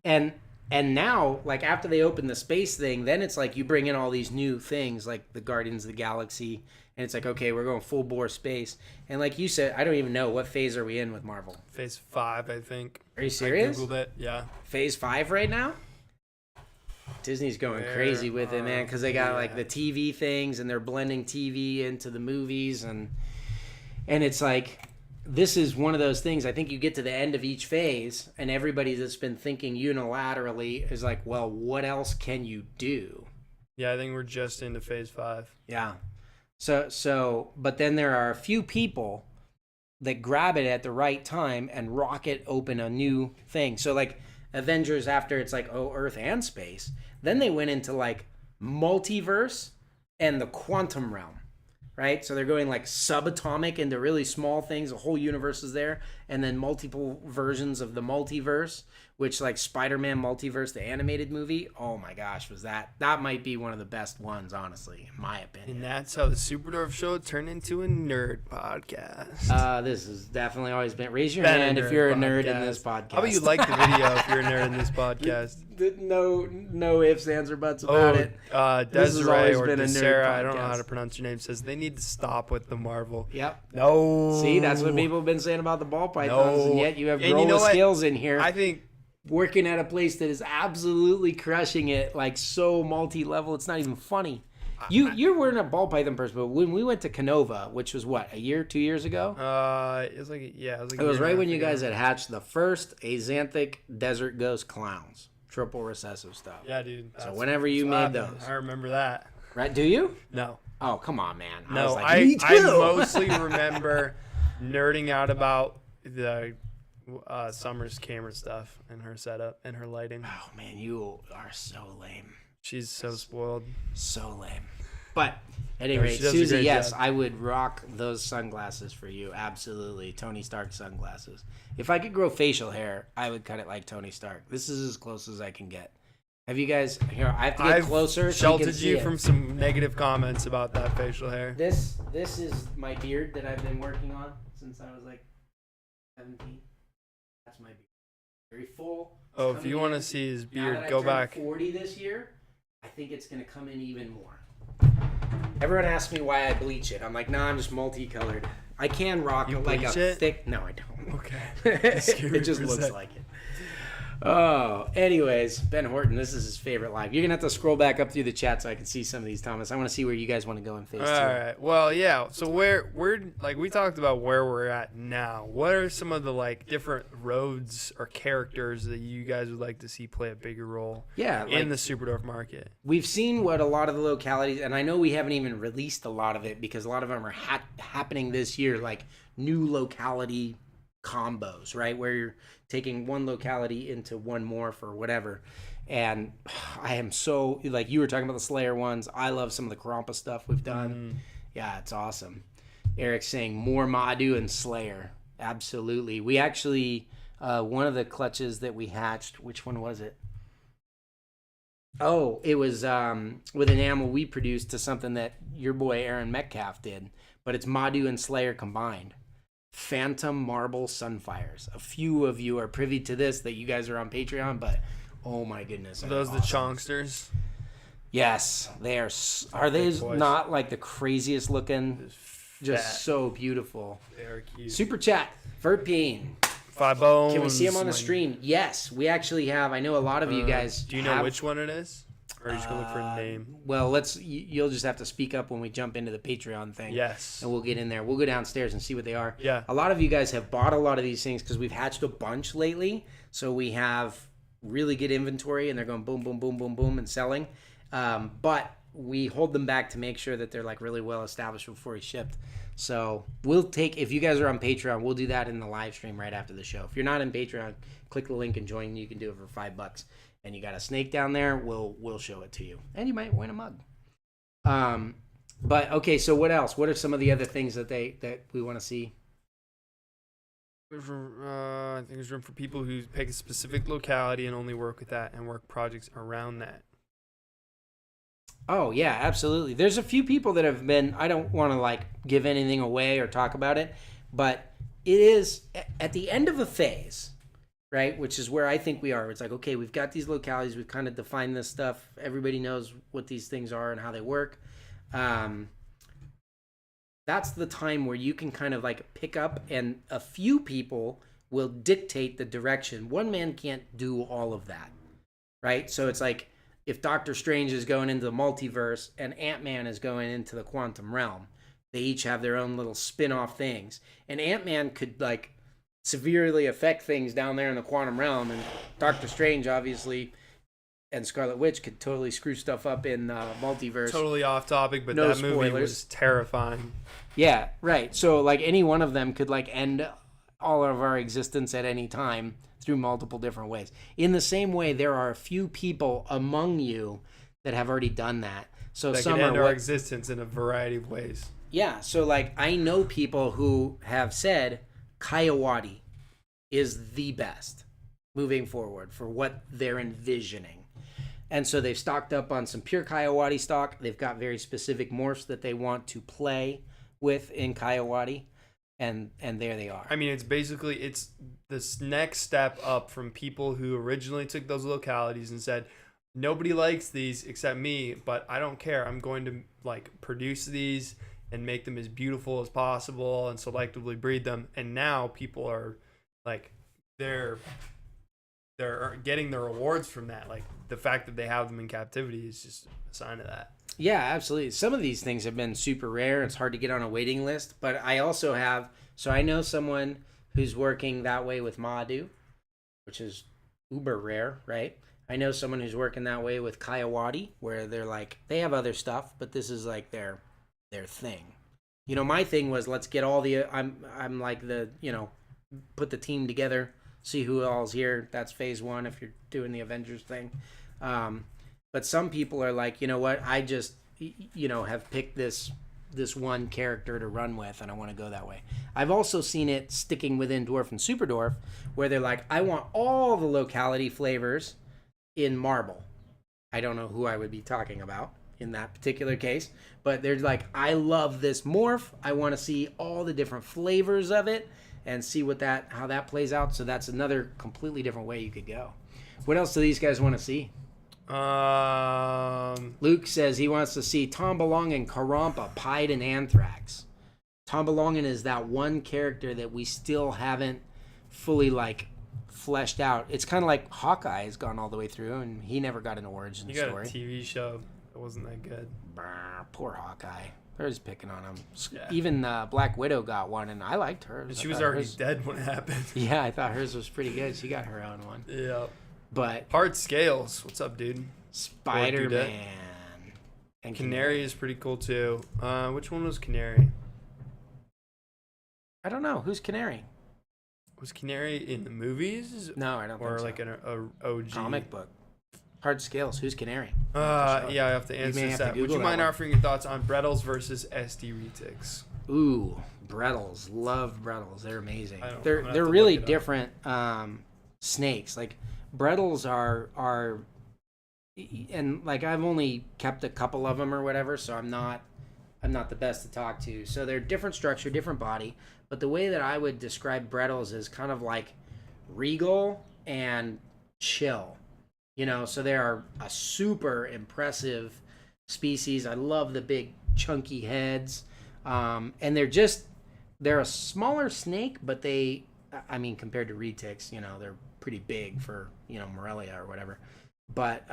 Speaker 2: And now, after they open the space thing, then it's like you bring in all these new things like the Guardians of the Galaxy, and it's like, okay, we're going full bore space. And like you said, I don't even know, what phase are we in with Marvel?
Speaker 1: Phase 5, I think.
Speaker 2: Are you serious?
Speaker 1: I Googled it, yeah.
Speaker 2: Phase 5 right now? Disney's going crazy with it, man, because they got the TV things, and they're blending TV into the movies, and it's like, this is one of those things. I think you get to the end of each phase, and everybody that's been thinking unilaterally is like, well, what else can you do?
Speaker 1: Yeah, I think we're just into phase 5.
Speaker 2: Yeah. So, but then there are a few people that grab it at the right time and rocket open a new thing. So Avengers, after it's Earth and space, then they went into multiverse and the quantum realm, right? So they're going subatomic into really small things. The whole universe is there, and then multiple versions of the multiverse, which Spider-Man Multiverse, the animated movie. Oh my gosh, that might be one of the best ones, honestly, in my opinion.
Speaker 1: And that's how the Superdorf Show turned into a nerd podcast.
Speaker 2: This has definitely always been. Raise your hand if you're a nerd in this podcast.
Speaker 1: How about you like the video if you're a nerd in this podcast?
Speaker 2: No ifs, ands, or buts about it.
Speaker 1: Desiree or Sarah, I don't know how to pronounce your name, says they need to stop with the Marvel.
Speaker 2: Yep.
Speaker 1: No.
Speaker 2: See, that's what people have been saying about the ball pythons, and yet you have Rolla Skills in here.
Speaker 1: I think
Speaker 2: working at a place that is absolutely crushing it, so multi-level, it's not even funny. You weren't a ball python person, but when we went to Canova, which was what, 2 years ago?
Speaker 1: It was it
Speaker 2: was right when you guys had hatched the first axanthic desert ghost clowns, triple recessive stuff.
Speaker 1: Yeah, dude.
Speaker 2: So whenever you made those,
Speaker 1: I remember that.
Speaker 2: Right? Do you?
Speaker 1: No.
Speaker 2: Oh, come on, man.
Speaker 1: I mostly remember nerding out about the Summer's camera stuff and her setup and her lighting.
Speaker 2: Oh man, you are so lame.
Speaker 1: She's so spoiled.
Speaker 2: So lame. But at any rate, Susie, yes, job. I would rock those sunglasses for you. Absolutely. Tony Stark sunglasses. If I could grow facial hair, I would cut it like Tony Stark. This is as close as I can get. Have you guys here? I have to get closer.
Speaker 1: Sheltered you from some negative comments about that facial hair.
Speaker 2: This is my beard that I've been working on since I was 17. That's my beard. Very full.
Speaker 1: Oh, if you want to see his beard, go back.
Speaker 2: 40 this year. I think it's going to come in even more. Everyone asks me why I bleach it. I'm like, nah, I'm just multicolored. I can rock thick. No, I don't.
Speaker 1: Okay.
Speaker 2: It just looks like it. Oh, anyways, Ben Horton, this is his favorite live. You're going to have to scroll back up through the chat so I can see some of these, Thomas. I want to see where you guys want to go in phase 2.
Speaker 1: All right. Well, yeah. So we're we talked about where we're at now. What are some of the different roads or characters that you guys would like to see play a bigger role in the Superdorf market?
Speaker 2: We've seen what a lot of the localities, and I know we haven't even released a lot of it because a lot of them are happening this year, new locality combos, right? Where you're taking one locality into one more for whatever. And I am so, you were talking about the Slayer ones. I love some of the Karompa stuff we've done. Yeah, it's awesome. Eric's saying more Madu and Slayer. Absolutely. We actually, one of the clutches that we hatched, which one was it? Oh, it was with an animal we produced to something that your boy Aaron Metcalf did. But it's Madu and Slayer combined. Phantom Marble Sunfires. A few of you are privy to this that you guys are on Patreon, but oh my goodness.
Speaker 1: Are those awesome. The Chonksters?
Speaker 2: Yes, they are. Are they not the craziest looking? Just so beautiful.
Speaker 1: They are cute.
Speaker 2: Super chat, Verpine.
Speaker 1: 5 bones.
Speaker 2: Can we see them on the stream? Yes, we actually have. I know a lot of you guys.
Speaker 1: Do you know which one it is? Or are you just going to look for a name?
Speaker 2: Well, you'll just have to speak up when we jump into the Patreon thing.
Speaker 1: Yes.
Speaker 2: And we'll get in there. We'll go downstairs and see what they are.
Speaker 1: Yeah.
Speaker 2: A lot of you guys have bought a lot of these things because we've hatched a bunch lately. So we have really good inventory and they're going boom, boom, boom, boom, boom and selling. But we hold them back to make sure that they're like really well established before he's shipped. So we'll take, if you guys are on Patreon, we'll do that in the live stream right after the show. If you're not in Patreon, click the link and join. You can do it for $5. And you got a snake down there, we'll show it to you. And you might win a mug. But okay, so what else? What are some of the other things that we want to see?
Speaker 1: I think there's room for people who pick a specific locality and only work with that and work projects around that.
Speaker 2: Oh, yeah, absolutely. There's a few people that have been, I don't want to like give anything away or talk about it, but it is at the end of a phase, right? Which is where I think we are. It's like, okay, we've got these localities. We've kind of defined this stuff. Everybody knows what these things are and how they work. That's the time where you can kind of like pick up, and a few people will dictate the direction. One man can't do all of that, right? So it's like, if Doctor Strange is going into the multiverse and Ant-Man is going into the quantum realm, they each have their own little spin-off things. And Ant-Man could like severely affect things down there in the quantum realm, and Doctor Strange obviously and Scarlet Witch could totally screw stuff up in multiverse.
Speaker 1: Totally off topic, but
Speaker 2: No
Speaker 1: that movie
Speaker 2: spoilers.
Speaker 1: was terrifying.
Speaker 2: Yeah, right. So like any one of them could like end all of our existence at any time through multiple different ways. In the same way, there are a few people among you that have already done that. So
Speaker 1: That
Speaker 2: some
Speaker 1: could end
Speaker 2: are
Speaker 1: our existence in a variety of ways.
Speaker 2: Yeah, so like I know people who have said Kayawati is the best moving forward for what they're envisioning. And so they've stocked up on some pure Kayawati stock. They've got very specific morphs that they want to play with in Kayawati. And there they are.
Speaker 1: I mean, it's this next step up from people who originally took those localities and said, nobody likes these except me, but I don't care. I'm going to like produce these and make them as beautiful as possible and selectively breed them. And now people are like, they're getting the rewards from that. Like the fact that they have them in captivity is just a sign of that.
Speaker 2: Yeah, absolutely. Some of these things have been super rare. It's hard to get on a waiting list. But I also have, so I know someone who's working that way with Madu, which is uber rare, right? I know someone who's working that way with Kayawati, where they're like, they have other stuff, but this is like their thing. You know, my thing was, let's get all the, I'm like the, you know, put the team together, see who all's here. That's phase one if you're doing the Avengers thing. But some people are like, you know what, I just, you know, have picked this one character to run with, and I want to go that way. I've also seen it sticking within Dwarf and Super Dwarf, where they're like, I want all the locality flavors in marble. I don't know who I would be talking about in that particular case, but they're like, I love this morph. I want to see all the different flavors of it and see how that plays out. So that's another completely different way you could go. What else do these guys want to see? Luke says he wants to see Tom Belongin, Karampa, Pied, and Anthrax. Tom Belongin is that one character that we still haven't fully like fleshed out. It's kind of like Hawkeye has gone all the way through, and he never got an origin story.
Speaker 1: You got a TV show that wasn't that good.
Speaker 2: Poor Hawkeye. They're just picking on him.
Speaker 1: Yeah.
Speaker 2: Even Black Widow got one, and I liked hers.
Speaker 1: And she was already dead when it happened.
Speaker 2: Yeah, I thought hers was pretty good. She got her own one.
Speaker 1: Yeah.
Speaker 2: But
Speaker 1: Hard Scales. What's up, dude?
Speaker 2: Spider-Man. And
Speaker 1: Canary is pretty cool, too. Which one was Canary?
Speaker 2: I don't know. Who's Canary?
Speaker 1: Was Canary in the movies?
Speaker 2: No, I don't think so.
Speaker 1: Or like an OG?
Speaker 2: Comic book. Hard Scales. Who's Canary?
Speaker 1: Yeah, I have to answer
Speaker 2: have
Speaker 1: that.
Speaker 2: to
Speaker 1: Would you
Speaker 2: Google
Speaker 1: mind
Speaker 2: that one.
Speaker 1: offering your thoughts on Brettles versus SD Retics?
Speaker 2: Ooh, Brettles. Love Brettles. They're amazing.
Speaker 1: I'm gonna
Speaker 2: They're
Speaker 1: have to
Speaker 2: really
Speaker 1: look it up.
Speaker 2: different snakes. Like Brettles are, and like I've only kept a couple of them or whatever, so I'm not the best to talk to. So they're different structure, different body. But the way that I would describe Brettles is kind of like regal and chill. You know, so they are a super impressive species. I love the big chunky heads. And they're a smaller snake, but compared to retics, you know, they're pretty big for, you know, Morelia or whatever. But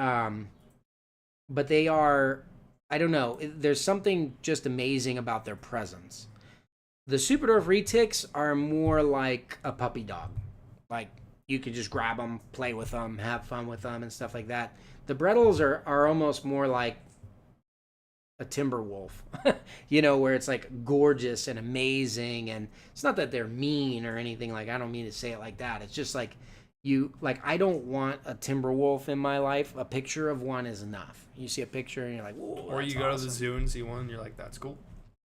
Speaker 2: they are, I don't know, there's something just amazing about their presence. The Superdwarf retics are more like a puppy dog. Like, you could just grab them, play with them, have fun with them, and stuff like that. The Brettles are almost more like a timber wolf, where it's like gorgeous and amazing. And it's not that they're mean or anything. Like, I don't mean to say it like that. It's just like I don't want a timber wolf in my life. A picture of one is enough. You see a picture and you're like, whoa,
Speaker 1: or you go to the zoo and see one and you're like, that's cool.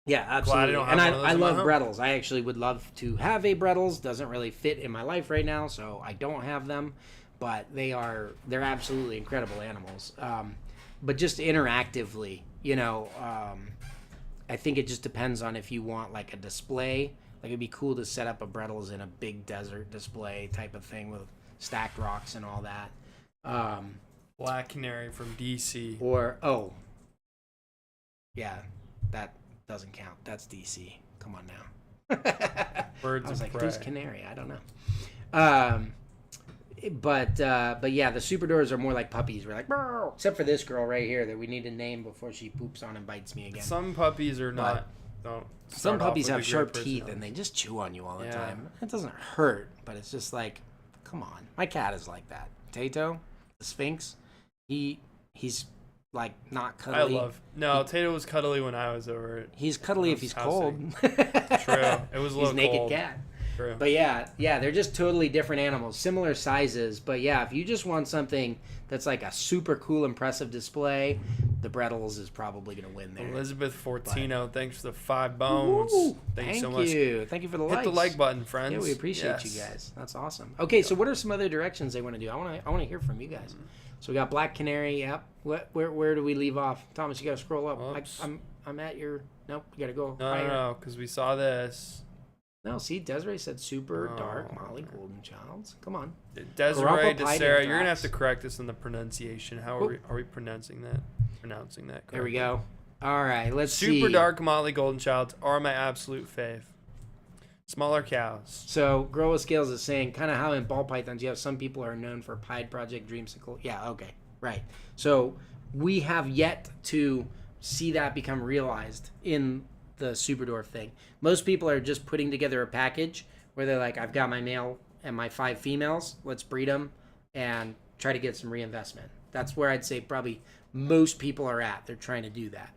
Speaker 2: Yeah, absolutely. And I love Brettles. I actually would love to have a Brettles. Doesn't really fit in my life right now, so I don't have them. But they're absolutely incredible animals. But just interactively, I think it just depends on if you want like a display. Like, it'd be cool to set up a Brettles in a big desert display type of thing with stacked rocks and all that.
Speaker 1: Black Canary from DC.
Speaker 2: Yeah, that doesn't count. That's DC. Come on now.
Speaker 1: Birds
Speaker 2: I was
Speaker 1: of
Speaker 2: like,
Speaker 1: prey.
Speaker 2: who's Canary? I don't know. But yeah, the Superdors are more like puppies. We're like, "Meow," except for this girl right here that we need to name before she poops on and bites me again.
Speaker 1: Some puppies are not.
Speaker 2: Some puppies have sharp teeth and they just chew on you all the time. It doesn't hurt, but it's just like, come on. My cat is like that. Tato, the Sphinx, he's like not cuddly.
Speaker 1: Tato was cuddly when I was over it.
Speaker 2: He's cuddly if he's cold.
Speaker 1: True. It was a little
Speaker 2: he's naked
Speaker 1: cold.
Speaker 2: cat.
Speaker 1: True.
Speaker 2: But yeah, they're just totally different animals, similar sizes. But yeah, if you just want something that's like a super cool, impressive display, the Brettles is probably going to win there.
Speaker 1: Elizabeth Fortino, thanks for the 5 bones.
Speaker 2: Ooh,
Speaker 1: Thank you so much.
Speaker 2: Thank you for the likes.
Speaker 1: Hit the like button, friends.
Speaker 2: Yeah, we appreciate you guys. That's awesome. Okay, so what are some other directions they want to do? I want to hear from you guys. So we got Black Canary. Yep. Where do we leave off? Thomas, you got to scroll up. I'm at your. Nope. You got to go higher.
Speaker 1: No, because we saw this.
Speaker 2: No, see, Desiree said super dark Molly Golden Childs. Come on.
Speaker 1: Desiree, Sarah, you're going to have to correct us on the pronunciation. How are we pronouncing that? Pronouncing that correctly?
Speaker 2: There we go. All right, let's see.
Speaker 1: Super dark Molly Golden Childs are my absolute fave. Smaller cows.
Speaker 2: So, Girl with Scales is saying kind of how in ball pythons you have some people are known for Pied Project, Dreamsicle. Yeah, okay, right. So, we have yet to see that become realized in the Superdwarf thing. Most people are just putting together a package where they're like, I've got my male and my 5 females, let's breed them and try to get some reinvestment. That's where I'd say probably most people are at. They're trying to do that.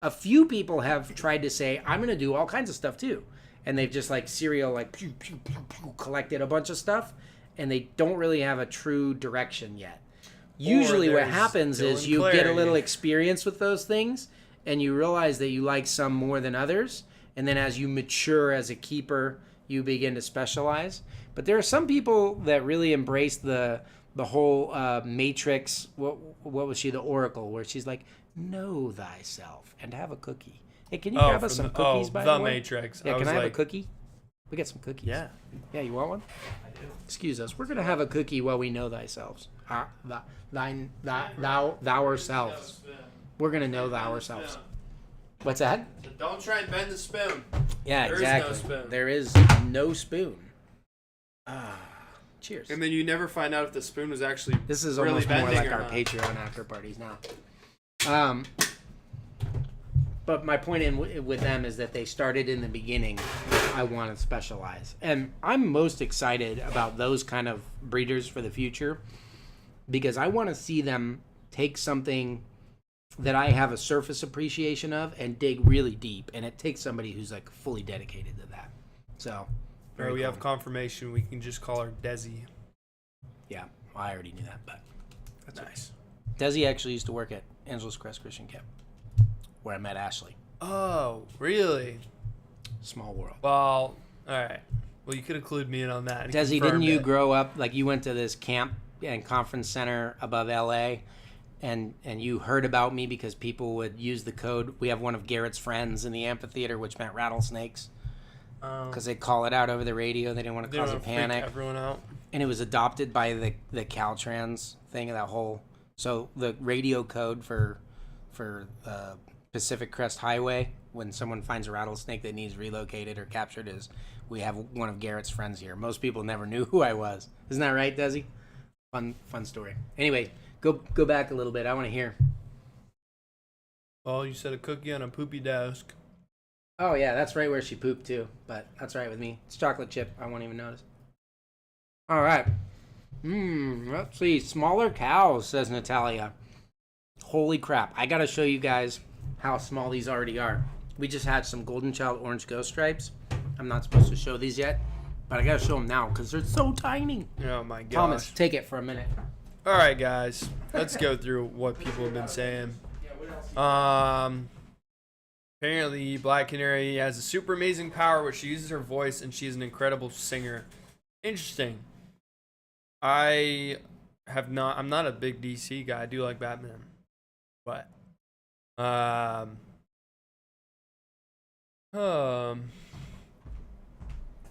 Speaker 2: A few people have tried to say, I'm going to do all kinds of stuff too. And they've just like serial, like pew, pew, pew, pew, collected a bunch of stuff and they don't really have a true direction yet. Usually what happens is you get a little experience with those things and you realize that you like some more than others. And then as you mature as a keeper, you begin to specialize. But there are some people that really embrace the whole Matrix. What was she? The Oracle, where she's like, know thyself and have a cookie. Hey, can you grab us some cookies, by the way?
Speaker 1: The Matrix.
Speaker 2: Yeah, can I have a cookie? We got some cookies.
Speaker 1: Yeah.
Speaker 2: Yeah, you want one? I do. Excuse us. We're going to have a cookie while we know thyself. Thou ourselves. We're going to know thou ourselves. What's that?
Speaker 1: So don't try and bend the spoon.
Speaker 2: Yeah, exactly.
Speaker 1: There is no spoon.
Speaker 2: There is no spoon. Cheers.
Speaker 1: And then you never find out if the spoon was actually
Speaker 2: This is
Speaker 1: really
Speaker 2: almost more
Speaker 1: bending
Speaker 2: like
Speaker 1: or
Speaker 2: our
Speaker 1: not.
Speaker 2: Patreon after parties now. But my point with them is that they started in the beginning. I want to specialize, and I'm most excited about those kind of breeders for the future because I want to see them take something that I have a surface appreciation of and dig really deep, and it takes somebody who's like fully dedicated to that. So,
Speaker 1: we have confirmation. We can just call her Desi.
Speaker 2: Yeah, well, I already knew that, but
Speaker 1: That's nice.
Speaker 2: Desi actually used to work at Angeles Crest Christian Camp, where I met Ashley.
Speaker 1: Oh, really?
Speaker 2: Small world.
Speaker 1: Well, all right. Well, you could have clued me in on that.
Speaker 2: Desi, didn't you grow up, like you went to this camp and conference center above L.A., and you heard about me because people would use the code. We have one of Garrett's friends in the amphitheater, which meant rattlesnakes. Because they'd call it out over the radio. They didn't want to cause a panic.
Speaker 1: Freak everyone out.
Speaker 2: And it was adopted by the Caltrans thing, that whole... So the radio code for Pacific Crest Highway, when someone finds a rattlesnake that needs relocated or captured, is we have one of Garrett's friends here. Most people never knew who I was. Isn't that right, Desi? Fun story. Anyway, go back a little bit. I want to hear.
Speaker 1: Oh, you said a cookie on a poopy desk.
Speaker 2: Oh, yeah, that's right where she pooped, too. But that's right with me. It's chocolate chip. I won't even notice. All right. Let's see. Smaller cows, says Natalia. Holy crap. I got to show you guys how small these already are. We just had some Golden Child Orange Ghost Stripes. I'm not supposed to show these yet, but I gotta show them now because they're so tiny.
Speaker 1: Oh my gosh.
Speaker 2: Thomas, take it for a minute.
Speaker 1: All right, guys. Let's go through what people have been saying. Apparently, Black Canary has a super amazing power, which she uses her voice, and she is an incredible singer. Interesting. I'm not a big DC guy. I do like Batman, but all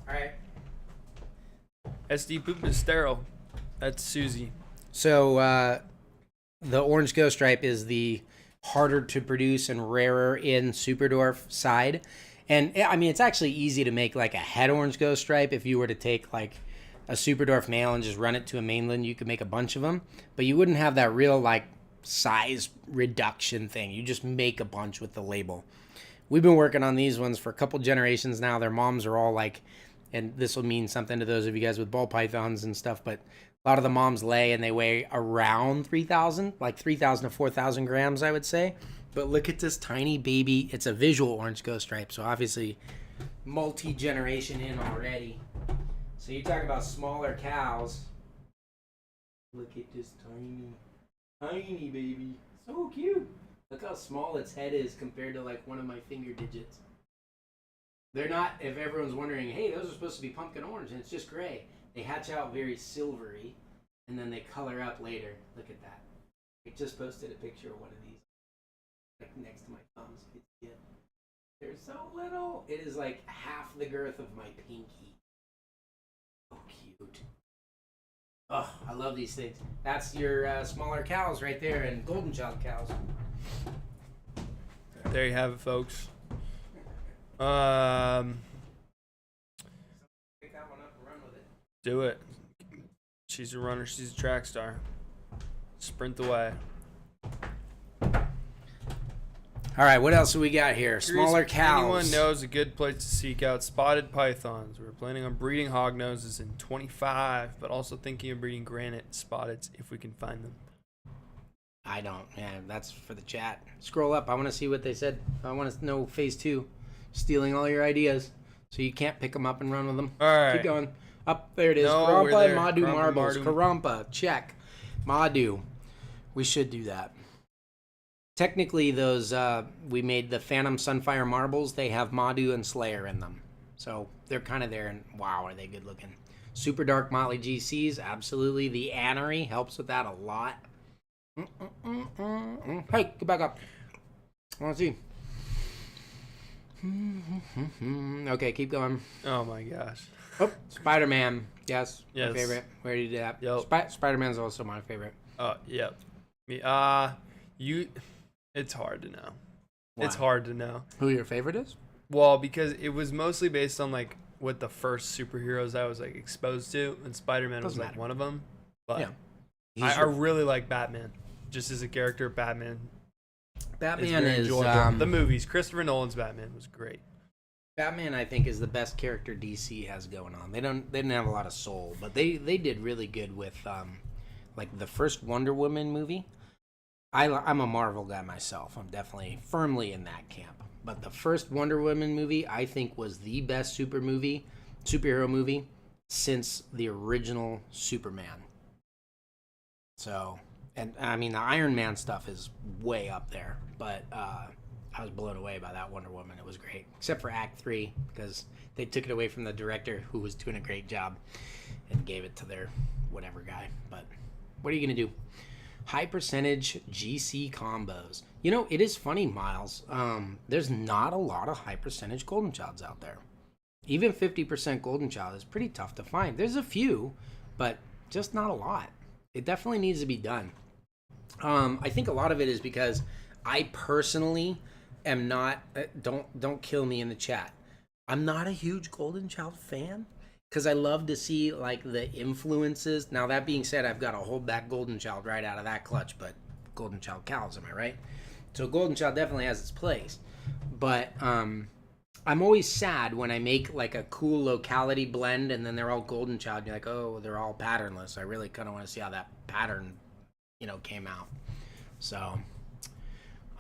Speaker 2: right.
Speaker 1: SD Poop is sterile. That's Susie.
Speaker 2: So the Orange Ghost Stripe is the harder to produce and rarer in Superdwarf side. And I mean, it's actually easy to make like a head Orange Ghost Stripe. If you were to take like a Superdwarf male and just run it to a mainland, you could make a bunch of them. But you wouldn't have that real like size reduction thing. You just make a bunch with the label. We've been working on these ones for a couple generations now. Their moms are all like, and this will mean something to those of you guys with ball pythons and stuff, but a lot of the moms lay and they weigh around 3,000, like 3,000 to 4,000 grams, I would say. But look at this tiny baby. It's a visual Orange Ghost Stripe, so obviously multi-generation in already. So you talk about smaller cows. Look at this tiny baby. So cute. Look how small its head is compared to like one of my finger digits. They're not, if everyone's wondering, hey, those are supposed to be pumpkin orange, and it's just gray. They hatch out very silvery, and then they color up later. Look at that. I just posted a picture of one of these, like next to my thumbs. They're so little. It is like half the girth of my pinky. So cute. Oh, I love these things. That's your smaller cows right there, and Golden Child cows.
Speaker 1: There you have it, folks.
Speaker 2: Pick that one up and run with it.
Speaker 1: Do it. She's a runner. She's a track star. Sprint away.
Speaker 2: All right, what else do we got here? Smaller cows.
Speaker 1: Anyone knows a good place to seek out spotted pythons? We're planning on breeding hognoses in 25, but also thinking of breeding granite spotteds if we can find them.
Speaker 2: I don't. Yeah, that's for the chat. Scroll up. I want to see what they said. I want to know phase 2. Stealing all your ideas. So you can't pick them up and run with them.
Speaker 1: All right.
Speaker 2: Keep going. Up there it is.
Speaker 1: No,
Speaker 2: Karampa
Speaker 1: we're there.
Speaker 2: and Madu
Speaker 1: Karampa,
Speaker 2: marbles.
Speaker 1: Mardu.
Speaker 2: Karampa. Check. Madu. We should do that. Technically, those we made the Phantom Sunfire marbles. They have Madu and Slayer in them. So they're kind of there. And wow, are they good looking. Super Dark Motley GCs. Absolutely. The Anery helps with that a lot. Hey, get back up. I want to see. Okay, keep going.
Speaker 1: Oh my gosh.
Speaker 2: Oh, Spider-Man. Yes,
Speaker 1: Yes.
Speaker 2: my favorite. We already did that.
Speaker 1: Yep.
Speaker 2: Spider-Man's also my favorite.
Speaker 1: Yep. It's hard to know.
Speaker 2: Why?
Speaker 1: It's hard to know.
Speaker 2: Who your favorite is?
Speaker 1: Well, because it was mostly based on like what the first superheroes I was like exposed to, and Spider-Man was
Speaker 2: Doesn't
Speaker 1: like
Speaker 2: matter.
Speaker 1: one of them. But
Speaker 2: yeah,
Speaker 1: I really like Batman, just as a character. Batman
Speaker 2: Batman
Speaker 1: very
Speaker 2: is
Speaker 1: enjoyable. The movies. Christopher Nolan's Batman was great.
Speaker 2: Batman. I think is the best character DC has going on. They didn't have a lot of soul, but they did really good with like the first Wonder Woman movie. I'm a Marvel guy myself. I'm definitely firmly in that camp. But the first Wonder Woman movie, I think, was the best superhero movie since the original Superman. So, and I mean, the Iron Man stuff is way up there. But I was blown away by that Wonder Woman. It was great. Except for Act 3, because they took it away from the director, who was doing a great job, and gave it to their whatever guy. But what are you going to do? High percentage GC combos. You know, it is funny, Miles. There's not a lot of high percentage Golden Childs out there. Even 50% Golden Child is pretty tough to find. There's a few, but just not a lot. It definitely needs to be done. I think a lot of it is because I personally am not. Don't kill me in the chat. I'm not a huge Golden Child fan. Because I love to see, like, the influences. Now, that being said, I've got to hold back Golden Child right out of that clutch. But Golden Child cows, am I right? So Golden Child definitely has its place. But I'm always sad when I make, like, a cool locality blend. And then they're all Golden Child. And you're like, oh, they're all patternless. I really kind of want to see how that pattern, came out. So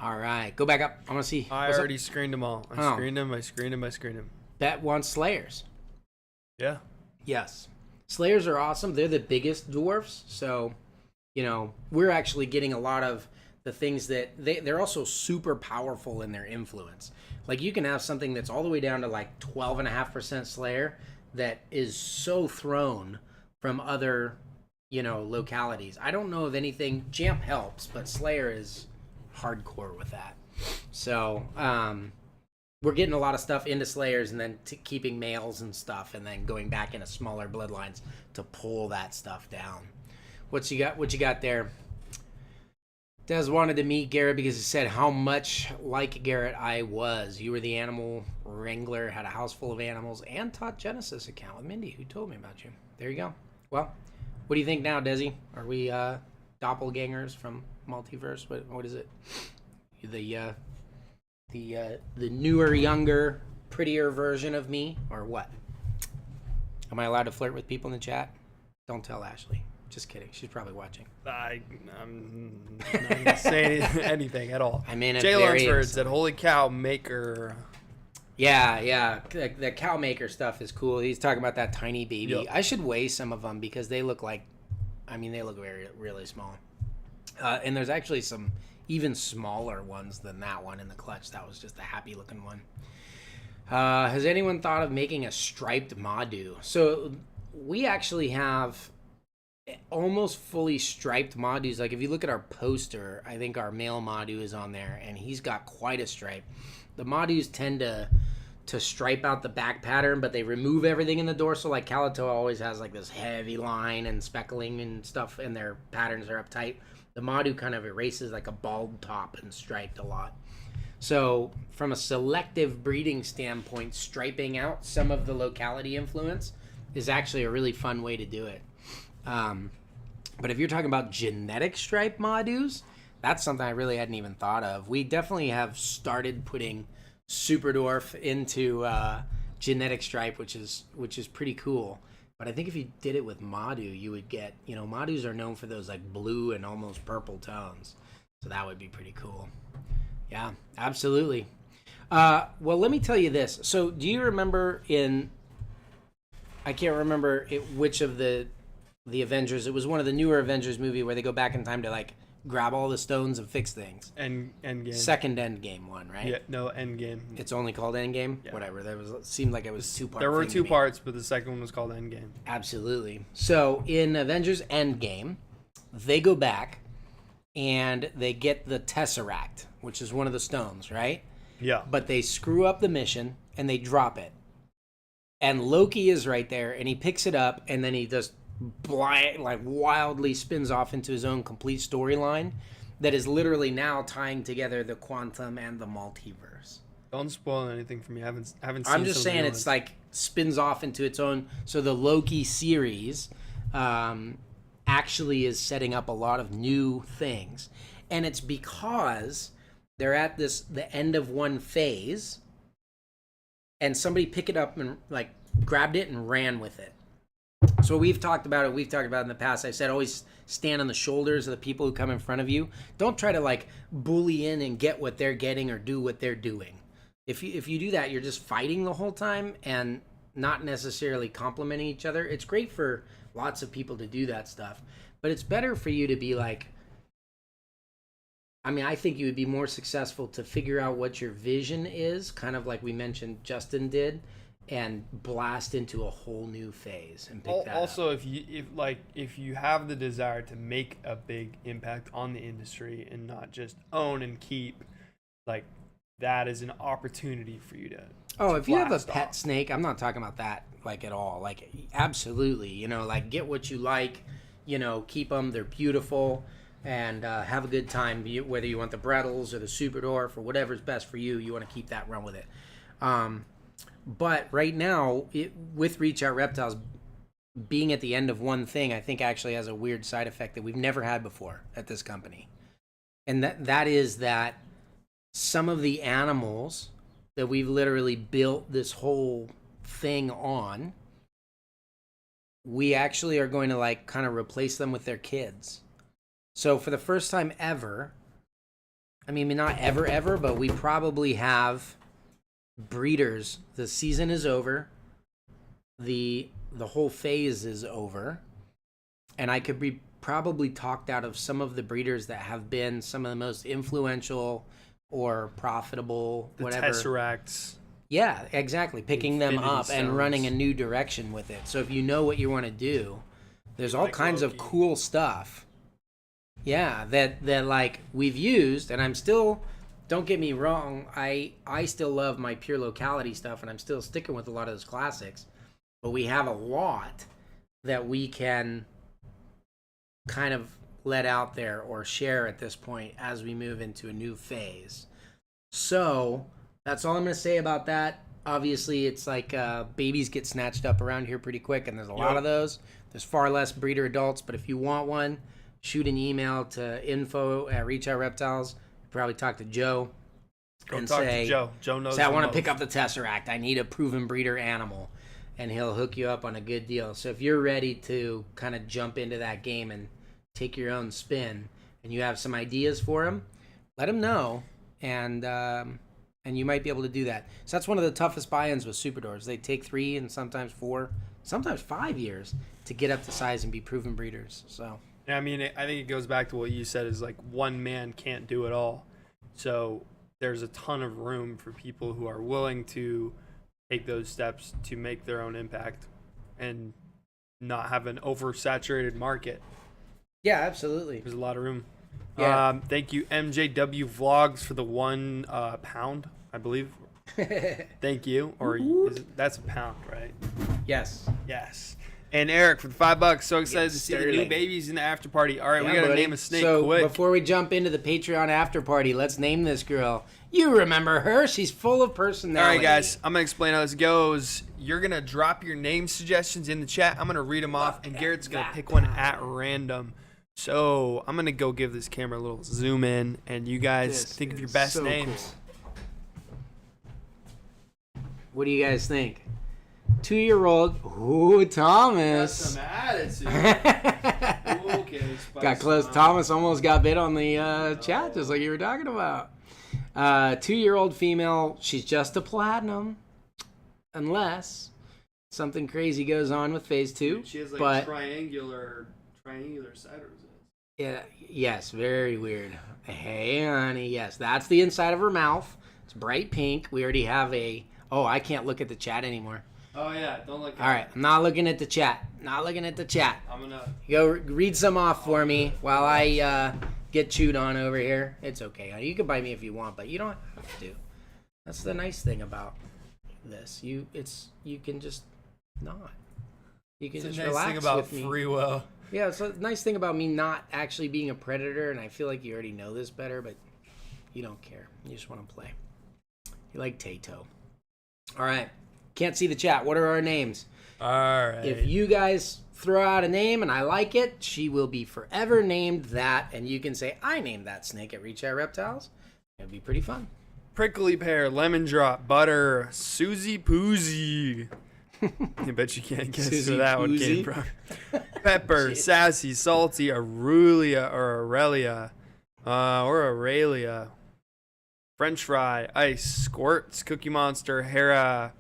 Speaker 2: All right, go back up. I want to see.
Speaker 1: I
Speaker 2: What's up?
Speaker 1: already screened them all. I screened them.
Speaker 2: Bet wants Slayers.
Speaker 1: Yeah.
Speaker 2: Yes. Slayers are awesome. They're the biggest dwarfs. So, we're actually getting a lot of the things that they're also super powerful in their influence. Like you can have something that's all the way down to like 12.5% Slayer that is so thrown from other, localities. I don't know of anything. Jamp helps, but Slayer is hardcore with that. So, we're getting a lot of stuff into Slayers and then keeping males and stuff and then going back into smaller bloodlines to pull that stuff down. What you got there? Des wanted to meet Garrett because he said how much like Garrett I was. You were the animal wrangler, had a house full of animals, and taught Genesis account with Mindy, who told me about you. There you go. Well, what do you think now, Desi? Are we doppelgangers from Multiverse? What is it? The newer, younger, prettier version of me, or what? Am I allowed to flirt with people in the chat? Don't tell Ashley. Just kidding. She's probably watching.
Speaker 1: I'm not going to say anything at all.
Speaker 2: I mean,
Speaker 1: Jay Lunsford said, holy cow, maker.
Speaker 2: Yeah. The cow maker stuff is cool. He's talking about that tiny baby. Yep. I should weigh some of them because they look really small. And there's actually some even smaller ones than that one in the clutch. That was just a happy looking one. Has anyone thought of making a striped Madu? So we actually have almost fully striped Madus. Like if you look at our poster, I think our male Madu is on there and he's got quite a stripe. The Madus tend to stripe out the back pattern, but they remove everything in the dorsal. Like Calato always has like this heavy line and speckling and stuff, and their patterns are uptight. The Madu kind of erases like a bald top and striped a lot. So from a selective breeding standpoint, striping out some of the locality influence is actually a really fun way to do it. But if you're talking about genetic stripe Madus, that's something I really hadn't even thought of. We definitely have started putting Super Dwarf into genetic stripe, which is pretty cool. But I think if you did it with Madu, you would get, Madus are known for those like blue and almost purple tones. So that would be pretty cool. Yeah, absolutely. Well, let me tell you this. So do you remember I can't remember which of the Avengers, it was one of the newer Avengers movie where they go back in time to like grab all the stones and fix things.
Speaker 1: Endgame.
Speaker 2: Second Endgame one, right?
Speaker 1: Yeah, no, Endgame.
Speaker 2: It's only called Endgame? Yeah. Whatever. Seemed like it was two-part.
Speaker 1: There were two parts, but the second one was called Endgame.
Speaker 2: Absolutely. So in Avengers Endgame, they go back and they get the Tesseract, which is one of the stones, right?
Speaker 1: Yeah.
Speaker 2: But they screw up the mission and they drop it. And Loki is right there and he picks it up and then he just wildly spins off into his own complete storyline that is literally now tying together the quantum and the multiverse.
Speaker 1: Don't spoil anything for me. I haven't seen.
Speaker 2: I'm just saying it's like spins off into its own. So the Loki series actually is setting up a lot of new things, and it's because they're at the end of one phase, and somebody picked it up and like grabbed it and ran with it. So we've talked about it in the past. I said always stand on the shoulders of the people who come in front of you. Don't try to like bully in and get what they're getting or do what they're doing. If you do that, you're just fighting the whole time and not necessarily complimenting each other. It's great for lots of people to do that stuff, but it's better for you to be like, I think you would be more successful to figure out what your vision is, kind of like we mentioned Justin did, and blast into a whole new phase and pick that
Speaker 1: also
Speaker 2: up.
Speaker 1: if you have the desire to make a big impact on the industry and not just own and keep, like that is an opportunity for you to
Speaker 2: if you have a pet snake, I'm not talking about that like at all. Like absolutely, like get what you like, keep them, they're beautiful, and have a good time. Whether you want the Brettles or the Super Dwarf or whatever's best for you, you want to keep that, run with it. But right now, with Reach Out Reptiles being at the end of one thing, I think actually has a weird side effect that we've never had before at this company. And that is that some of the animals that we've literally built this whole thing on, we actually are going to like kind of replace them with their kids. So for the first time ever, I mean, not ever, but we probably have breeders. The season is over. The whole phase is over. And I could be probably talked out of some of the breeders that have been some of the most influential or profitable,
Speaker 1: The
Speaker 2: whatever.
Speaker 1: Tesseracts.
Speaker 2: Yeah, exactly. Picking them
Speaker 1: Infinity
Speaker 2: up and
Speaker 1: Stones.
Speaker 2: running a new direction with it. So if you know what you want to do, there's all
Speaker 1: Like
Speaker 2: kinds
Speaker 1: Loki.
Speaker 2: of cool stuff. Yeah, that like we've used, and I'm still, don't get me wrong, I still love my pure locality stuff, and I'm still sticking with a lot of those classics. But we have a lot that we can kind of let out there or share at this point as we move into a new phase. So that's all I'm going to say about that. Obviously, it's like babies get snatched up around here pretty quick, and there's a lot of those. There's far less breeder adults, but if you want one, shoot an email to info@Reach Out Reptiles. Probably talk to Joe
Speaker 1: Go talk to Joe. Joe knows.
Speaker 2: say, I
Speaker 1: the
Speaker 2: want to
Speaker 1: most.
Speaker 2: pick up the Tesseract. I need a proven breeder animal. And he'll hook you up on a good deal. So if you're ready to kind of jump into that game and take your own spin, and you have some ideas for him, let him know, and you might be able to do that. So that's one of the toughest buy-ins with Superdors. They take 3 and sometimes 4, sometimes 5 years to get up to size and be proven breeders. So
Speaker 1: Yeah, I mean, I think it goes back to what you said is like one man can't do it all. So there's a ton of room for people who are willing to take those steps to make their own impact and not have an oversaturated market.
Speaker 2: yeah, absolutely.
Speaker 1: There's a lot of room.
Speaker 2: Yeah.
Speaker 1: Thank you, MJW Vlogs, for the 1 pound, I believe. Thank you. Or that's a pound, right?
Speaker 2: Yes.
Speaker 1: Yes. And Eric for the $5. So excited
Speaker 2: Yes,
Speaker 1: to see the new
Speaker 2: Sterling.
Speaker 1: babies in the after party. All right,
Speaker 2: Yeah,
Speaker 1: we got to
Speaker 2: buddy.
Speaker 1: name a snake
Speaker 2: so
Speaker 1: quick.
Speaker 2: Before we jump into the Patreon after party, let's name this girl. You remember her? She's full of personality.
Speaker 1: All right, guys, I'm going to explain how this goes. You're going to drop your name suggestions in the chat. I'm going to read them off, and Garrett's going to pick one at random. So I'm going to go give this camera a little zoom in, and you guys
Speaker 2: This
Speaker 1: think of your
Speaker 2: is
Speaker 1: best
Speaker 2: so
Speaker 1: names.
Speaker 2: cool. What do you guys think? 2-year-old, ooh, Thomas.
Speaker 1: attitude. Okay,
Speaker 2: Got close. Thomas almost got bit on the chat, just like you were talking about. 2-year-old female. She's just a platinum, unless something crazy goes on with phase 2.
Speaker 1: She has like
Speaker 2: but
Speaker 1: triangular side roses.
Speaker 2: yeah, yes, very weird. Hey, honey, yes, that's the inside of her mouth. It's bright pink. We already have a. Oh, I can't look at the chat anymore.
Speaker 1: Oh yeah, don't look.
Speaker 2: All right, I'm not looking at the chat. Not looking at the chat.
Speaker 1: I'm gonna.
Speaker 2: Go read some off for me while I get chewed on over here. It's okay. You can bite me if you want, but you don't have to. That's the nice thing about this. You can just not. You can
Speaker 1: It's a
Speaker 2: just
Speaker 1: nice
Speaker 2: relax
Speaker 1: thing about
Speaker 2: with me.
Speaker 1: free will.
Speaker 2: Yeah, it's a nice thing about me not actually being a predator, and I feel like you already know this better, but you don't care. You just want to play. You like Tato. All right. Can't see the chat. What are our names?
Speaker 1: All right.
Speaker 2: If you guys throw out a name and I like it, she will be forever named that, and you can say, I named that snake at Reach Out Reptiles. It'd be pretty fun.
Speaker 1: Prickly pear, lemon drop, butter, Susie Poozy. I bet you can't guess
Speaker 2: Susie
Speaker 1: where that one
Speaker 2: Poozy.
Speaker 1: came from. Pepper, sassy, salty, Aurelia or Aurelia, French fry, ice, squirts, Cookie Monster, Hera.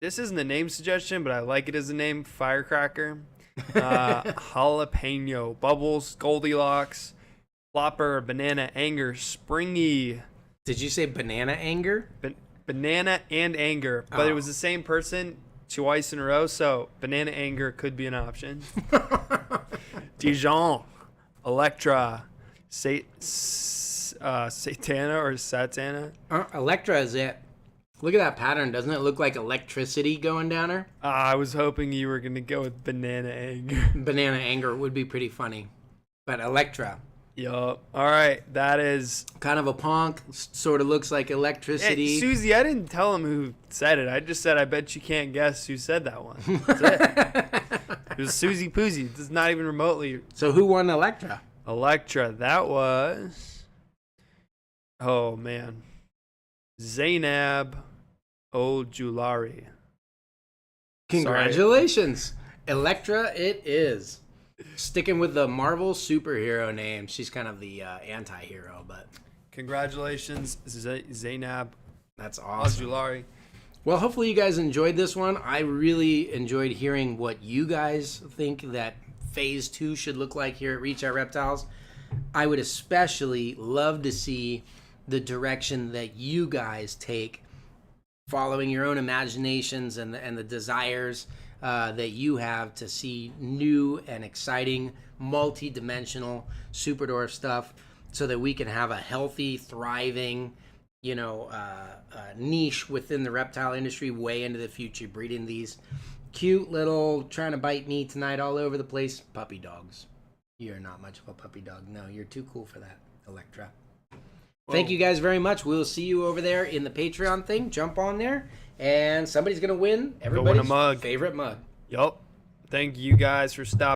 Speaker 1: This isn't a name suggestion, but I like it as a name. Firecracker, jalapeno, Bubbles, Goldilocks, Flopper, Banana, Anger, Springy,
Speaker 2: Did you say banana anger?
Speaker 1: Banana and Anger, but it
Speaker 2: Oh.
Speaker 1: was the same person twice in a row, so Banana Anger could be an option. Dijon, Electra, Satana or Satana.
Speaker 2: Electra is it. Look at that pattern. Doesn't it look like electricity going down her?
Speaker 1: I was hoping you were going to go with Banana Anger.
Speaker 2: Banana anger would be pretty funny. But Electra.
Speaker 1: Yup. All right, that is...
Speaker 2: Kind of a punk. Sort of looks like electricity.
Speaker 1: Hey, Susie, I didn't tell him who said it. I just said, I bet you can't guess who said that one. That's it. It was Susie Poozy. It's not even remotely...
Speaker 2: So who won Electra?
Speaker 1: Electra. That was... Oh, man. Zainab Ojulari.
Speaker 2: Congratulations. Electra it is. Sticking with the Marvel superhero name. She's kind of the anti-hero, but
Speaker 1: Congratulations, Zainab
Speaker 2: That's awesome.
Speaker 1: Al-Julari.
Speaker 2: Well, hopefully you guys enjoyed this one. I really enjoyed hearing what you guys think that phase 2 should look like here at Reach Out Reptiles. I would especially love to see the direction that you guys take, following your own imaginations and the desires that you have to see new and exciting, multi-dimensional Superdwarf stuff, so that we can have a healthy, thriving, niche within the reptile industry way into the future, breeding these cute little, trying to bite me tonight all over the place, puppy dogs. You're not much of a puppy dog. No, you're too cool for that, Electra. Whoa. Thank you guys very much. We'll see you over there in the Patreon thing. Jump on there, and somebody's going to win everybody's favorite mug.
Speaker 1: Yup. Thank you guys for stopping.